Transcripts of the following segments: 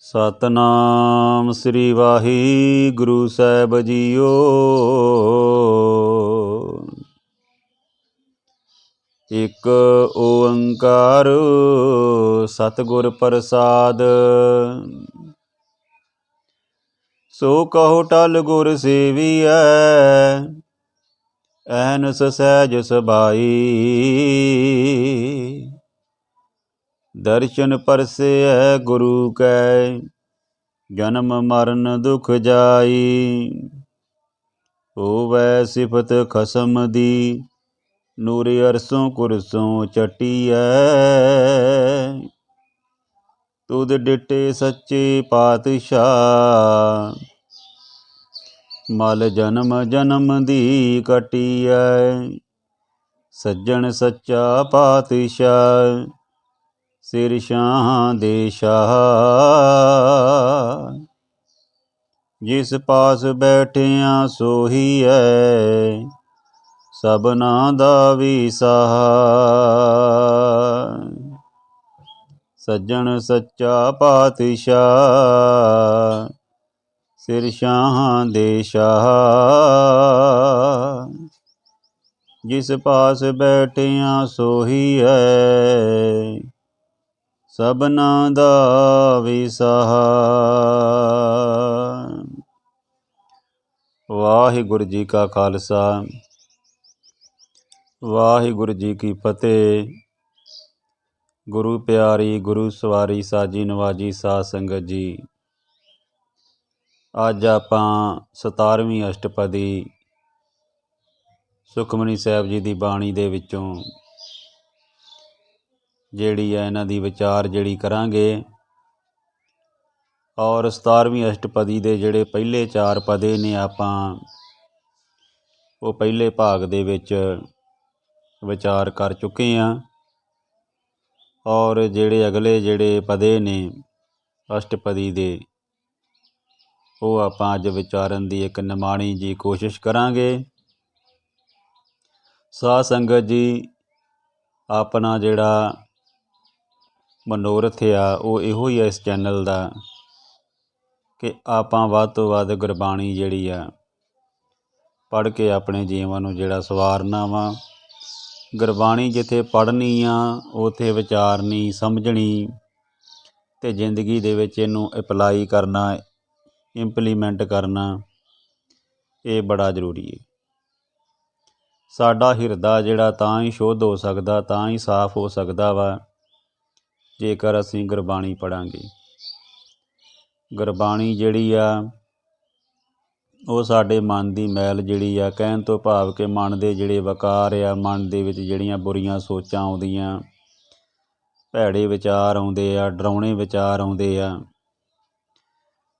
ਸਤਨਾਮ ਸ੍ਰੀ ਵਾਹਿਗੁਰੂ ਸਾਹਿਬ JIO. ਇੱਕ ਓੰਕਾਰ ਸਤਿਗੁਰ ਪ੍ਰਸਾਦ। ਸੋ ਕਹੋ ਟਲ ਗੁਰ ਸੇਵੀਐ, ਐਨਸ ਸਹਿਜ ਸਬਾਈ। ਦਰਸ਼ਨ ਪਰਸੈ ਗੁਰੂ ਕੈ, ਜਨਮ ਮਰਨ ਦੁਖ ਜਾਈ। ਹੋਵੈ ਸਿਫਤ ਖਸਮ ਦੀ, ਨੂਰ ਅਰਸੋਂ ਕੁਰਸੋਂ ਚਟੀਐ। ਤੁਧ ਡਿਟੇ ਸੱਚੇ ਪਾਤਸ਼ਾਹ, ਮਲ ਜਨਮ ਜਨਮ ਦੀ ਕਟੀਐ। ਸੱਜਣ ਸੱਚਾ ਪਾਤਸ਼ਾਹ, ਸਿਰ ਸ਼ਾਹਾਂ ਦੇ ਸ਼ਾਹ। ਜਿਸ ਪਾਸ ਬੈਠਿਆਂ ਸੋਹੀਐ, ਸਭਨਾਂ ਦਾ ਵੀ ਸਹਾਇ। ਸੱਜਣ ਸੱਚਾ ਪਾਤਸ਼ਾਹ, ਸਿਰ ਸ਼ਾਹਾਂ ਦੇ ਸ਼ਾਹ। ਜਿਸ ਪਾਸ ਬੈਠਿਆਂ ਸੋਹੀਐ, ਸਭਨਾਂ ਦਾ ਵੀ ਸਹਾਇ। ਵਾਹਿਗੁਰੂ ਜੀ ਕਾ ਖਾਲਸਾ, ਵਾਹਿਗੁਰੂ ਜੀ ਕੀ ਫਤਿਹ। ਗੁਰੂ ਪਿਆਰੀ, ਗੁਰੂ ਸਵਾਰੀ, ਸਾਜੀ ਨਵਾਜੀ ਸਾਧ ਸੰਗਤ ਜੀ, ਅੱਜ ਆਪਾਂ 17ਵੀਂ ਅਸ਼ਟਪਦੀ ਸੁਖਮਨੀ ਸਾਹਿਬ ਜੀ ਦੀ ਬਾਣੀ ਦੇ ਵਿੱਚੋਂ ਜਿਹੜੀ ਹੈ ਇਹਨਾਂ ਦੀ ਵਿਚਾਰ ਜਿਹੜੀ ਕਰਾਂਗੇ। ਔਰ 17ਵੀਂ ਅਸ਼ਟਪਦੀ ਦੇ ਜਿਹੜੇ ਪਹਿਲੇ 4 ਪਦੇ ਨੇ, ਆਪਾਂ ਉਹ ਪਹਿਲੇ ਭਾਗ ਦੇ ਵਿੱਚ ਵਿਚਾਰ ਕਰ ਚੁੱਕੇ ਹਾਂ। ਔਰ ਜਿਹੜੇ ਅਗਲੇ ਜਿਹੜੇ ਪਦੇ ਨੇ ਅਸ਼ਟਪਦੀ ਦੇ, ਉਹ ਆਪਾਂ ਅੱਜ ਵਿਚਾਰਨ ਦੀ ਇੱਕ ਨਿਮਾਣੀ ਜੀ ਕੋਸ਼ਿਸ਼ ਕਰਾਂਗੇ। ਸਾਧ ਸੰਗਤ ਜੀ, ਆਪਣਾ ਜਿਹੜਾ ਮਨੋਰਥ ਆ ਉਹ ਇਹੋ ਹੀ ਆ ਇਸ ਚੈਨਲ ਦਾ, ਕਿ ਆਪਾਂ ਵੱਧ ਤੋਂ ਵੱਧ ਗੁਰਬਾਣੀ ਜਿਹੜੀ ਆ ਪੜ੍ਹ ਕੇ ਆਪਣੇ ਜੀਵਨ ਨੂੰ ਜਿਹੜਾ ਸਵਾਰਨਾ ਵਾ। ਗੁਰਬਾਣੀ ਜਿੱਥੇ ਪੜ੍ਹਨੀ ਆ, ਉੱਥੇ ਵਿਚਾਰਨੀ, ਸਮਝਣੀ ਅਤੇ ਜ਼ਿੰਦਗੀ ਦੇ ਵਿੱਚ ਇਹਨੂੰ ਅਪਲਾਈ ਕਰਨਾ, ਇੰਪਲੀਮੈਂਟ ਕਰਨਾ, ਇਹ ਬੜਾ ਜ਼ਰੂਰੀ ਹੈ। ਸਾਡਾ ਹਿਰਦਾ ਜਿਹੜਾ ਤਾਂ ਹੀ ਸ਼ੁੱਧ ਹੋ ਸਕਦਾ, ਤਾਂ ਹੀ ਸਾਫ਼ ਹੋ ਸਕਦਾ ਵਾ, ਜੇਕਰ ਅਸੀਂ ਗੁਰਬਾਣੀ ਪੜ੍ਹਾਂਗੇ। ਗੁਰਬਾਣੀ ਜਿਹੜੀ ਆ ਉਹ ਸਾਡੇ ਮਨ ਦੀ ਮੈਲ ਜਿਹੜੀ ਆ, ਕਹਿਣ ਤੋਂ ਭਾਵ ਕਿ ਮਨ ਦੇ ਜਿਹੜੇ ਵਕਾਰ ਆ, ਮਨ ਦੇ ਵਿੱਚ ਜਿਹੜੀਆਂ ਬੁਰੀਆਂ ਸੋਚਾਂ ਆਉਂਦੀਆਂ, ਭੈੜੇ ਵਿਚਾਰ ਆਉਂਦੇ ਆ, ਡਰਾਉਣੇ ਵਿਚਾਰ ਆਉਂਦੇ ਆ,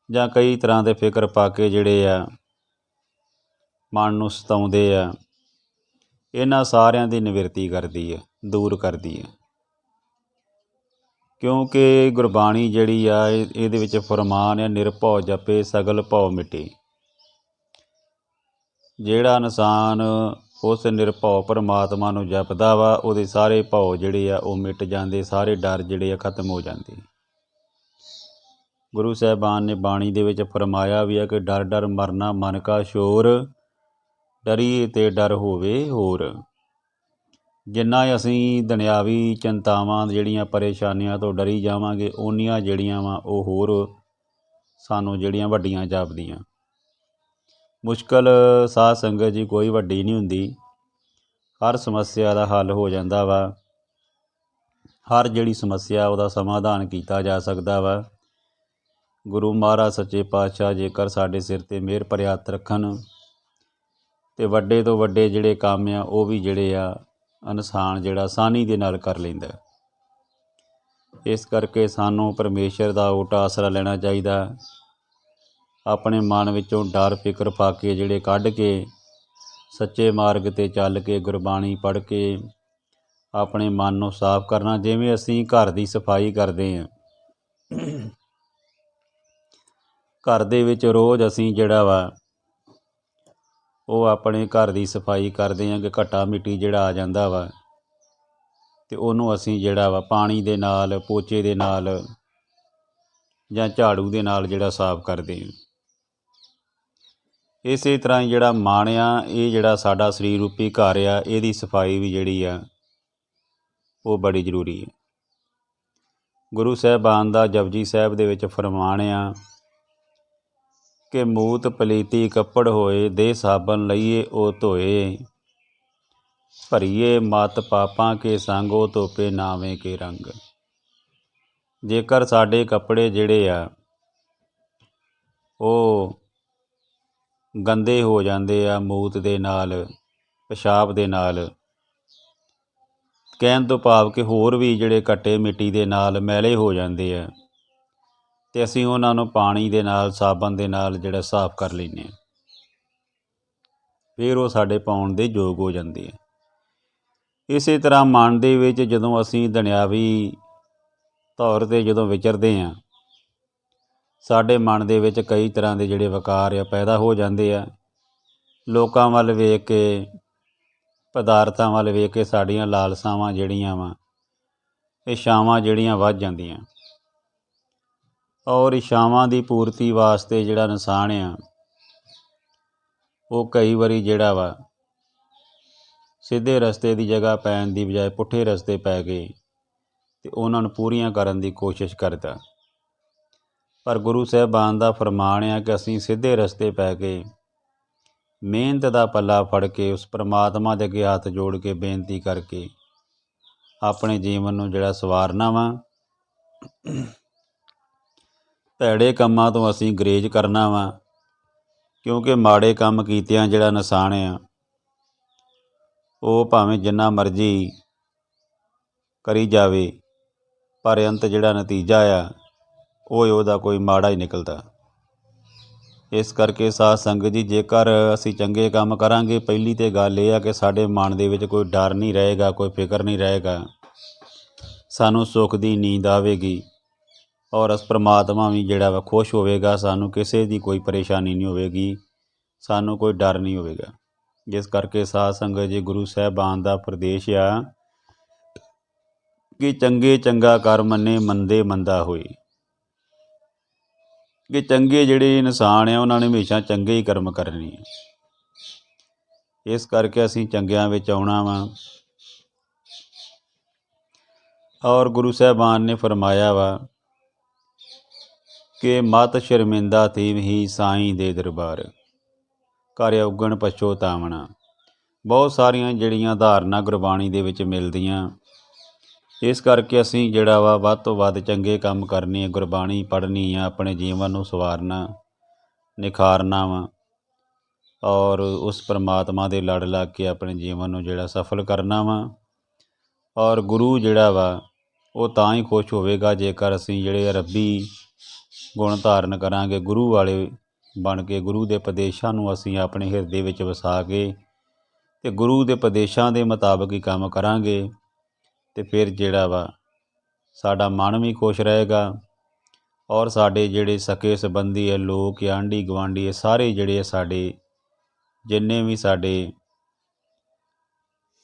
ਜਾਂ ਕਈ ਤਰ੍ਹਾਂ ਦੇ ਫਿਕਰ ਪਾ ਕੇ ਜਿਹੜੇ ਆ ਮਨ ਨੂੰ ਸਤਾਉਂਦੇ ਆ, ਇਹਨਾਂ ਸਾਰਿਆਂ ਦੀ ਨਿਵਰਤੀ ਕਰਦੀ ਹੈ, ਦੂਰ ਕਰਦੀ ਹੈ। ਕਿਉਂਕਿ ਗੁਰਬਾਣੀ ਜਿਹੜੀ ਆ ਇਹਦੇ ਵਿੱਚ ਫਰਮਾਨ ਆ, ਨਿਰਭਉ ਜਪੇ ਸਗਲ ਭਉ ਮਿਟੇ। ਜਿਹੜਾ ਇਨਸਾਨ ਉਸ ਨਿਰਭਉ ਪਰਮਾਤਮਾ ਨੂੰ ਜਪਦਾ ਵਾ, ਉਹਦੇ ਸਾਰੇ ਭਉ ਜਿਹੜੇ ਆ ਉਹ ਮਿਟ ਜਾਂਦੇ, ਸਾਰੇ ਡਰ ਜਿਹੜੇ ਆ ਖਤਮ ਹੋ ਜਾਂਦੇ। ਗੁਰੂ ਸਾਹਿਬਾਨ ਨੇ ਬਾਣੀ ਦੇ ਵਿੱਚ ਫਰਮਾਇਆ ਵੀ ਆ ਕਿ ਡਰ ਡਰ ਮਰਨਾ ਮਨ ਕਾ ਸ਼ੋਰ, ਡਰੀਏ ਤੇ ਡਰ ਹੋਵੇ ਹੋਰ। ਜਿੰਨਾ ਅਸੀਂ ਦੁਨਿਆਵੀ ਚਿੰਤਾਵਾਂ ਜਿਹੜੀਆਂ ਪਰੇਸ਼ਾਨੀਆਂ ਤੋਂ ਡਰੀ ਜਾਵਾਂਗੇ, ਓਨੀਆਂ ਜਿਹੜੀਆਂ ਵਾ ਉਹ ਹੋਰ ਸਾਨੂੰ ਜਿਹੜੀਆਂ ਵੱਡੀਆਂ ਜਾਪਦੀਆਂ। ਮੁਸ਼ਕਲ ਸਾਧ ਸੰਗਤ ਜੀ ਕੋਈ ਵੱਡੀ ਨਹੀਂ ਹੁੰਦੀ, ਹਰ ਸਮੱਸਿਆ ਦਾ ਹੱਲ ਹੋ ਜਾਂਦਾ ਵਾ। ਹਰ ਜਿਹੜੀ ਸਮੱਸਿਆ ਉਹਦਾ ਸਮਾਧਾਨ ਕੀਤਾ ਜਾ ਸਕਦਾ ਵਾ। ਗੁਰੂ ਮਹਾਰਾਜ ਸੱਚੇ ਪਾਤਸ਼ਾਹ ਜੇਕਰ ਸਾਡੇ ਸਿਰ 'ਤੇ ਮਿਹਰ ਭਰਿਆ ਹੱਥ ਰੱਖਣ, ਅਤੇ ਵੱਡੇ ਤੋਂ ਵੱਡੇ ਜਿਹੜੇ ਕੰਮ ਆ ਉਹ ਵੀ ਜਿਹੜੇ ਆ ਇਨਸਾਨ ਜਿਹੜਾ ਆਸਾਨੀ ਦੇ ਨਾਲ ਕਰ ਲੈਂਦਾ। ਇਸ ਕਰਕੇ ਸਾਨੂੰ ਪਰਮੇਸ਼ਰ ਦਾ ਓਟ ਆਸਰਾ ਲੈਣਾ ਚਾਹੀਦਾ। ਆਪਣੇ ਮਨ ਵਿੱਚੋਂ ਡਰ ਫਿਕਰ ਪਾ ਕੇ ਜਿਹੜੇ ਕੱਢ ਕੇ ਸੱਚੇ ਮਾਰਗ 'ਤੇ ਚੱਲ ਕੇ ਗੁਰਬਾਣੀ ਪੜ੍ਹ ਕੇ ਆਪਣੇ ਮਨ ਨੂੰ ਸਾਫ਼ ਕਰਨਾ। ਜਿਵੇਂ ਅਸੀਂ ਘਰ ਦੀ ਸਫਾਈ ਕਰਦੇ ਹਾਂ, ਘਰ ਦੇ ਵਿੱਚ ਰੋਜ਼ ਅਸੀਂ ਜਿਹੜਾ ਵਾ ਉਹ ਆਪਣੇ ਘਰ ਦੀ ਸਫਾਈ ਕਰਦੇ ਹਾਂ ਕਿ ਘੱਟਾ ਮਿੱਟੀ ਜਿਹੜਾ ਆ ਜਾਂਦਾ ਵਾ, ਅਤੇ ਉਹਨੂੰ ਅਸੀਂ ਜਿਹੜਾ ਵਾ ਪਾਣੀ ਦੇ ਨਾਲ, ਪੋਚੇ ਦੇ ਨਾਲ ਜਾਂ ਝਾੜੂ ਦੇ ਨਾਲ ਜਿਹੜਾ ਸਾਫ਼ ਕਰਦੇ ਹਾਂ। ਇਸੇ ਤਰ੍ਹਾਂ ਹੀ ਜਿਹੜਾ ਮਨ ਆ, ਇਹ ਜਿਹੜਾ ਸਾਡਾ ਸਰੀਰ ਰੂਪੀ ਘਰ ਆ, ਇਹਦੀ ਸਫਾਈ ਵੀ ਜਿਹੜੀ ਆ ਉਹ ਬੜੀ ਜ਼ਰੂਰੀ ਹੈ। ਗੁਰੂ ਸਾਹਿਬਾਨ ਦਾ ਜਪਜੀ ਸਾਹਿਬ ਦੇ ਵਿੱਚ ਫਰਮਾਨ ਆ ਕਿ ਮੂਤ ਪਲੀਤੀ ਕੱਪੜ ਹੋਏ, ਦੇ ਸਾਬਨ ਲਈਏ ਉਹ ਧੋਏ, ਭਰੀਏ ਮਤ ਪਾਪਾਂ ਕੇ ਸੰਗ, ਉਹ ਧੋਪੇ ਨਾਵੇਂ ਕੇ ਰੰਗ। ਜੇਕਰ ਸਾਡੇ ਕੱਪੜੇ ਜਿਹੜੇ ਆ ਉਹ ਗੰਦੇ ਹੋ ਜਾਂਦੇ ਆ ਮੂਤ ਦੇ ਨਾਲ, ਪਿਸ਼ਾਬ ਦੇ ਨਾਲ, ਕਹਿਣ ਤੋਂ ਭਾਵ ਕਿ ਹੋਰ ਵੀ ਜਿਹੜੇ ਘੱਟੇ ਮਿੱਟੀ ਦੇ ਨਾਲ ਮੈਲੇ ਹੋ ਜਾਂਦੇ ਆ, ਅਤੇ ਅਸੀਂ ਉਹਨਾਂ ਨੂੰ ਪਾਣੀ ਦੇ ਨਾਲ, ਸਾਬਣ ਦੇ ਨਾਲ ਜਿਹੜਾ ਸਾਫ਼ ਕਰ ਲੈਂਦੇ ਹਾਂ, ਫਿਰ ਉਹ ਸਾਡੇ ਪਾਉਣ ਦੇ ਯੋਗ ਹੋ ਜਾਂਦੇ ਆ। ਇਸੇ ਤਰ੍ਹਾਂ ਮਨ ਦੇ ਵਿੱਚ ਜਦੋਂ ਅਸੀਂ ਦੁਨਿਆਵੀ ਤੌਰ 'ਤੇ ਜਦੋਂ ਵਿਚਰਦੇ ਹਾਂ, ਸਾਡੇ ਮਨ ਦੇ ਵਿੱਚ ਕਈ ਤਰ੍ਹਾਂ ਦੇ ਜਿਹੜੇ ਵਿਕਾਰ ਆ ਪੈਦਾ ਹੋ ਜਾਂਦੇ ਆ। ਲੋਕਾਂ ਵੱਲ ਵੇਖ ਕੇ, ਪਦਾਰਥਾਂ ਵੱਲ ਵੇਖ ਕੇ ਸਾਡੀਆਂ ਲਾਲਸਾਵਾਂ ਜਿਹੜੀਆਂ ਵਾ, ਇੱਛਾਵਾਂ ਜਿਹੜੀਆਂ ਵੱਧ ਜਾਂਦੀਆਂ, ਔਰ ਇੱਛਾਵਾਂ ਦੀ ਪੂਰਤੀ ਵਾਸਤੇ ਜਿਹੜਾ ਇਨਸਾਨ ਆ ਉਹ ਕਈ ਵਾਰੀ ਜਿਹੜਾ ਵਾ ਸਿੱਧੇ ਰਸਤੇ ਦੀ ਜਗ੍ਹਾ ਪੈਣ ਦੀ ਬਜਾਏ ਪੁੱਠੇ ਰਸਤੇ ਪੈ ਗਏ ਅਤੇ ਉਹਨਾਂ ਨੂੰ ਪੂਰੀਆਂ ਕਰਨ ਦੀ ਕੋਸ਼ਿਸ਼ ਕਰਦਾ। ਪਰ ਗੁਰੂ ਸਾਹਿਬਾਨ ਦਾ ਫਰਮਾਨ ਆ ਕਿ ਅਸੀਂ ਸਿੱਧੇ ਰਸਤੇ ਪੈ ਕੇ ਮਿਹਨਤ ਦਾ ਪੱਲਾ ਫੜ ਕੇ ਉਸ ਪਰਮਾਤਮਾ ਦੇ ਅੱਗੇ ਹੱਥ ਜੋੜ ਕੇ ਬੇਨਤੀ ਕਰਕੇ ਆਪਣੇ ਜੀਵਨ ਨੂੰ ਜਿਹੜਾ ਸਵਾਰਨਾ ਵਾ। ਭੈੜੇ ਕੰਮਾਂ ਤੋਂ ਅਸੀਂ ਗੁਰੇਜ਼ ਕਰਨਾ ਵਾ, ਕਿਉਂਕਿ ਮਾੜੇ ਕੰਮ ਕੀਤਿਆਂ ਜਿਹੜਾ ਇਨਸਾਨ ਆ ਉਹ ਭਾਵੇਂ ਜਿੰਨਾ ਮਰਜ਼ੀ ਕਰੀ ਜਾਵੇ, ਪਰ ਅੰਤ ਜਿਹੜਾ ਨਤੀਜਾ ਆ ਉਹ ਉਹਦਾ ਕੋਈ ਮਾੜਾ ਹੀ ਨਿਕਲਦਾ। ਇਸ ਕਰਕੇ ਸਾਧ ਸੰਗਤ ਜੀ, ਜੇਕਰ ਅਸੀਂ ਚੰਗੇ ਕੰਮ ਕਰਾਂਗੇ, ਪਹਿਲੀ ਤਾਂ ਗੱਲ ਇਹ ਆ ਕਿ ਸਾਡੇ ਮਨ ਦੇ ਵਿੱਚ ਕੋਈ ਡਰ ਨਹੀਂ ਰਹੇਗਾ, ਕੋਈ ਫਿਕਰ ਨਹੀਂ ਰਹੇਗਾ, ਸਾਨੂੰ ਸੁੱਖ ਦੀ ਨੀਂਦ ਆਵੇਗੀ, ਔਰ ਉਸ ਪਰਮਾਤਮਾ ਵੀ ਜਿਹੜਾ ਵਾ ਖੁਸ਼ ਹੋਵੇਗਾ, ਸਾਨੂੰ ਕਿਸੇ ਦੀ ਕੋਈ ਪਰੇਸ਼ਾਨੀ ਨਹੀਂ ਹੋਵੇਗੀ, ਸਾਨੂੰ ਕੋਈ ਡਰ ਨਹੀਂ ਹੋਵੇਗਾ। ਜਿਸ ਕਰਕੇ ਸਾਧ ਸੰਗਤ ਜੀ, ਗੁਰੂ ਸਾਹਿਬਾਨ ਦਾ ਉਪਦੇਸ਼ ਆ ਕਿ ਚੰਗੇ ਚੰਗਾ ਕਰ ਮੰਨੇ, ਮੰਦੇ ਮੰਦਾ ਹੋਏ। ਕਿ ਚੰਗੇ ਜਿਹੜੇ ਇਨਸਾਨ ਆ ਉਹਨਾਂ ਨੇ ਹਮੇਸ਼ਾ ਚੰਗੇ ਹੀ ਕਰਮ ਕਰਨੇ ਆ। ਇਸ ਕਰਕੇ ਅਸੀਂ ਚੰਗਿਆਂ ਵਿੱਚ ਆਉਣਾ ਵਾ। ਔਰ ਗੁਰੂ ਸਾਹਿਬਾਨ ਨੇ ਫਰਮਾਇਆ ਵਾ ਕਿ ਮਤ ਸ਼ਰਮਿੰਦਾ ਥੀਮ ਹੀ ਸਾਈਂ ਦੇ ਦਰਬਾਰ, ਕਰ ਉਗਣ ਪਛੋਤਾਵਣਾ। ਬਹੁਤ ਸਾਰੀਆਂ ਜਿਹੜੀਆਂ ਉਦਾਹਰਨਾਂ ਗੁਰਬਾਣੀ ਦੇ ਵਿੱਚ ਮਿਲਦੀਆਂ। ਇਸ ਕਰਕੇ ਅਸੀਂ ਜਿਹੜਾ ਵਾ ਵੱਧ ਤੋਂ ਵੱਧ ਚੰਗੇ ਕੰਮ ਕਰਨੇ ਆ, ਗੁਰਬਾਣੀ ਪੜ੍ਹਨੀ ਆ, ਆਪਣੇ ਜੀਵਨ ਨੂੰ ਸਵਾਰਨਾ, ਨਿਖਾਰਨਾ ਵਾ, ਔਰ ਉਸ ਪਰਮਾਤਮਾ ਦੇ ਲੜ ਲੱਗ ਕੇ ਆਪਣੇ ਜੀਵਨ ਨੂੰ ਜਿਹੜਾ ਸਫਲ ਕਰਨਾ ਵਾ। ਔਰ ਗੁਰੂ ਜਿਹੜਾ ਵਾ ਉਹ ਤਾਂ ਹੀ ਖੁਸ਼ ਹੋਵੇਗਾ ਜੇਕਰ ਅਸੀਂ ਜਿਹੜੇ ਰੱਬੀ ਗੁਣ ਧਾਰਨ ਕਰਾਂਗੇ, ਗੁਰੂ ਵਾਲੇ ਬਣ ਕੇ, ਗੁਰੂ ਦੇ ਉਪਦੇਸ਼ਾਂ ਨੂੰ ਅਸੀਂ ਆਪਣੇ ਹਿਰਦੇ ਵਿੱਚ ਵਸਾ ਕੇ ਅਤੇ ਗੁਰੂ ਦੇ ਉਪਦੇਸ਼ਾਂ ਦੇ ਮੁਤਾਬਕ ਹੀ ਕੰਮ ਕਰਾਂਗੇ, ਅਤੇ ਫਿਰ ਜਿਹੜਾ ਵਾ ਸਾਡਾ ਮਨ ਵੀ ਖੁਸ਼ ਰਹੇਗਾ, ਔਰ ਸਾਡੇ ਜਿਹੜੇ ਸਕੇ ਸੰਬੰਧੀ ਹੈ, ਲੋਕ, ਆਂਢੀ ਗੁਆਂਢੀ, ਇਹ ਸਾਰੇ ਜਿਹੜੇ ਸਾਡੇ ਜਿੰਨੇ ਵੀ ਸਾਡੇ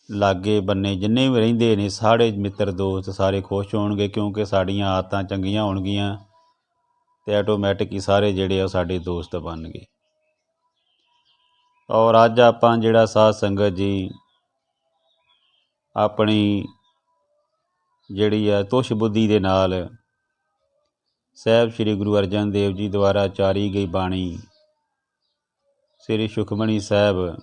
ਲਾਗੇ ਬੰਨੇ ਜਿੰਨੇ ਵੀ ਰਹਿੰਦੇ ਨੇ, ਸਾਰੇ ਮਿੱਤਰ ਦੋਸਤ ਸਾਰੇ ਖੁਸ਼ ਹੋਣਗੇ, ਕਿਉਂਕਿ ਸਾਡੀਆਂ ਆਦਤਾਂ ਚੰਗੀਆਂ ਹੋਣਗੀਆਂ ਅਤੇ ਆਟੋਮੈਟਿਕ ਹੀ ਸਾਰੇ ਜਿਹੜੇ ਆ ਸਾਡੇ ਦੋਸਤ ਬਣਨਗੇ। ਔਰ ਅੱਜ ਆਪਾਂ ਜਿਹੜਾ ਸਾਧ ਸੰਗਤ ਜੀ ਆਪਣੀ ਜਿਹੜੀ ਆ ਤੁਸ਼ ਬੁੱਧੀ ਦੇ ਨਾਲ ਸਾਹਿਬ ਸ਼੍ਰੀ ਗੁਰੂ ਅਰਜਨ ਦੇਵ ਜੀ ਦੁਆਰਾ ਉਚਾਰੀ ਗਈ ਬਾਣੀ ਸ਼੍ਰੀ ਸੁਖਮਨੀ ਸਾਹਿਬ,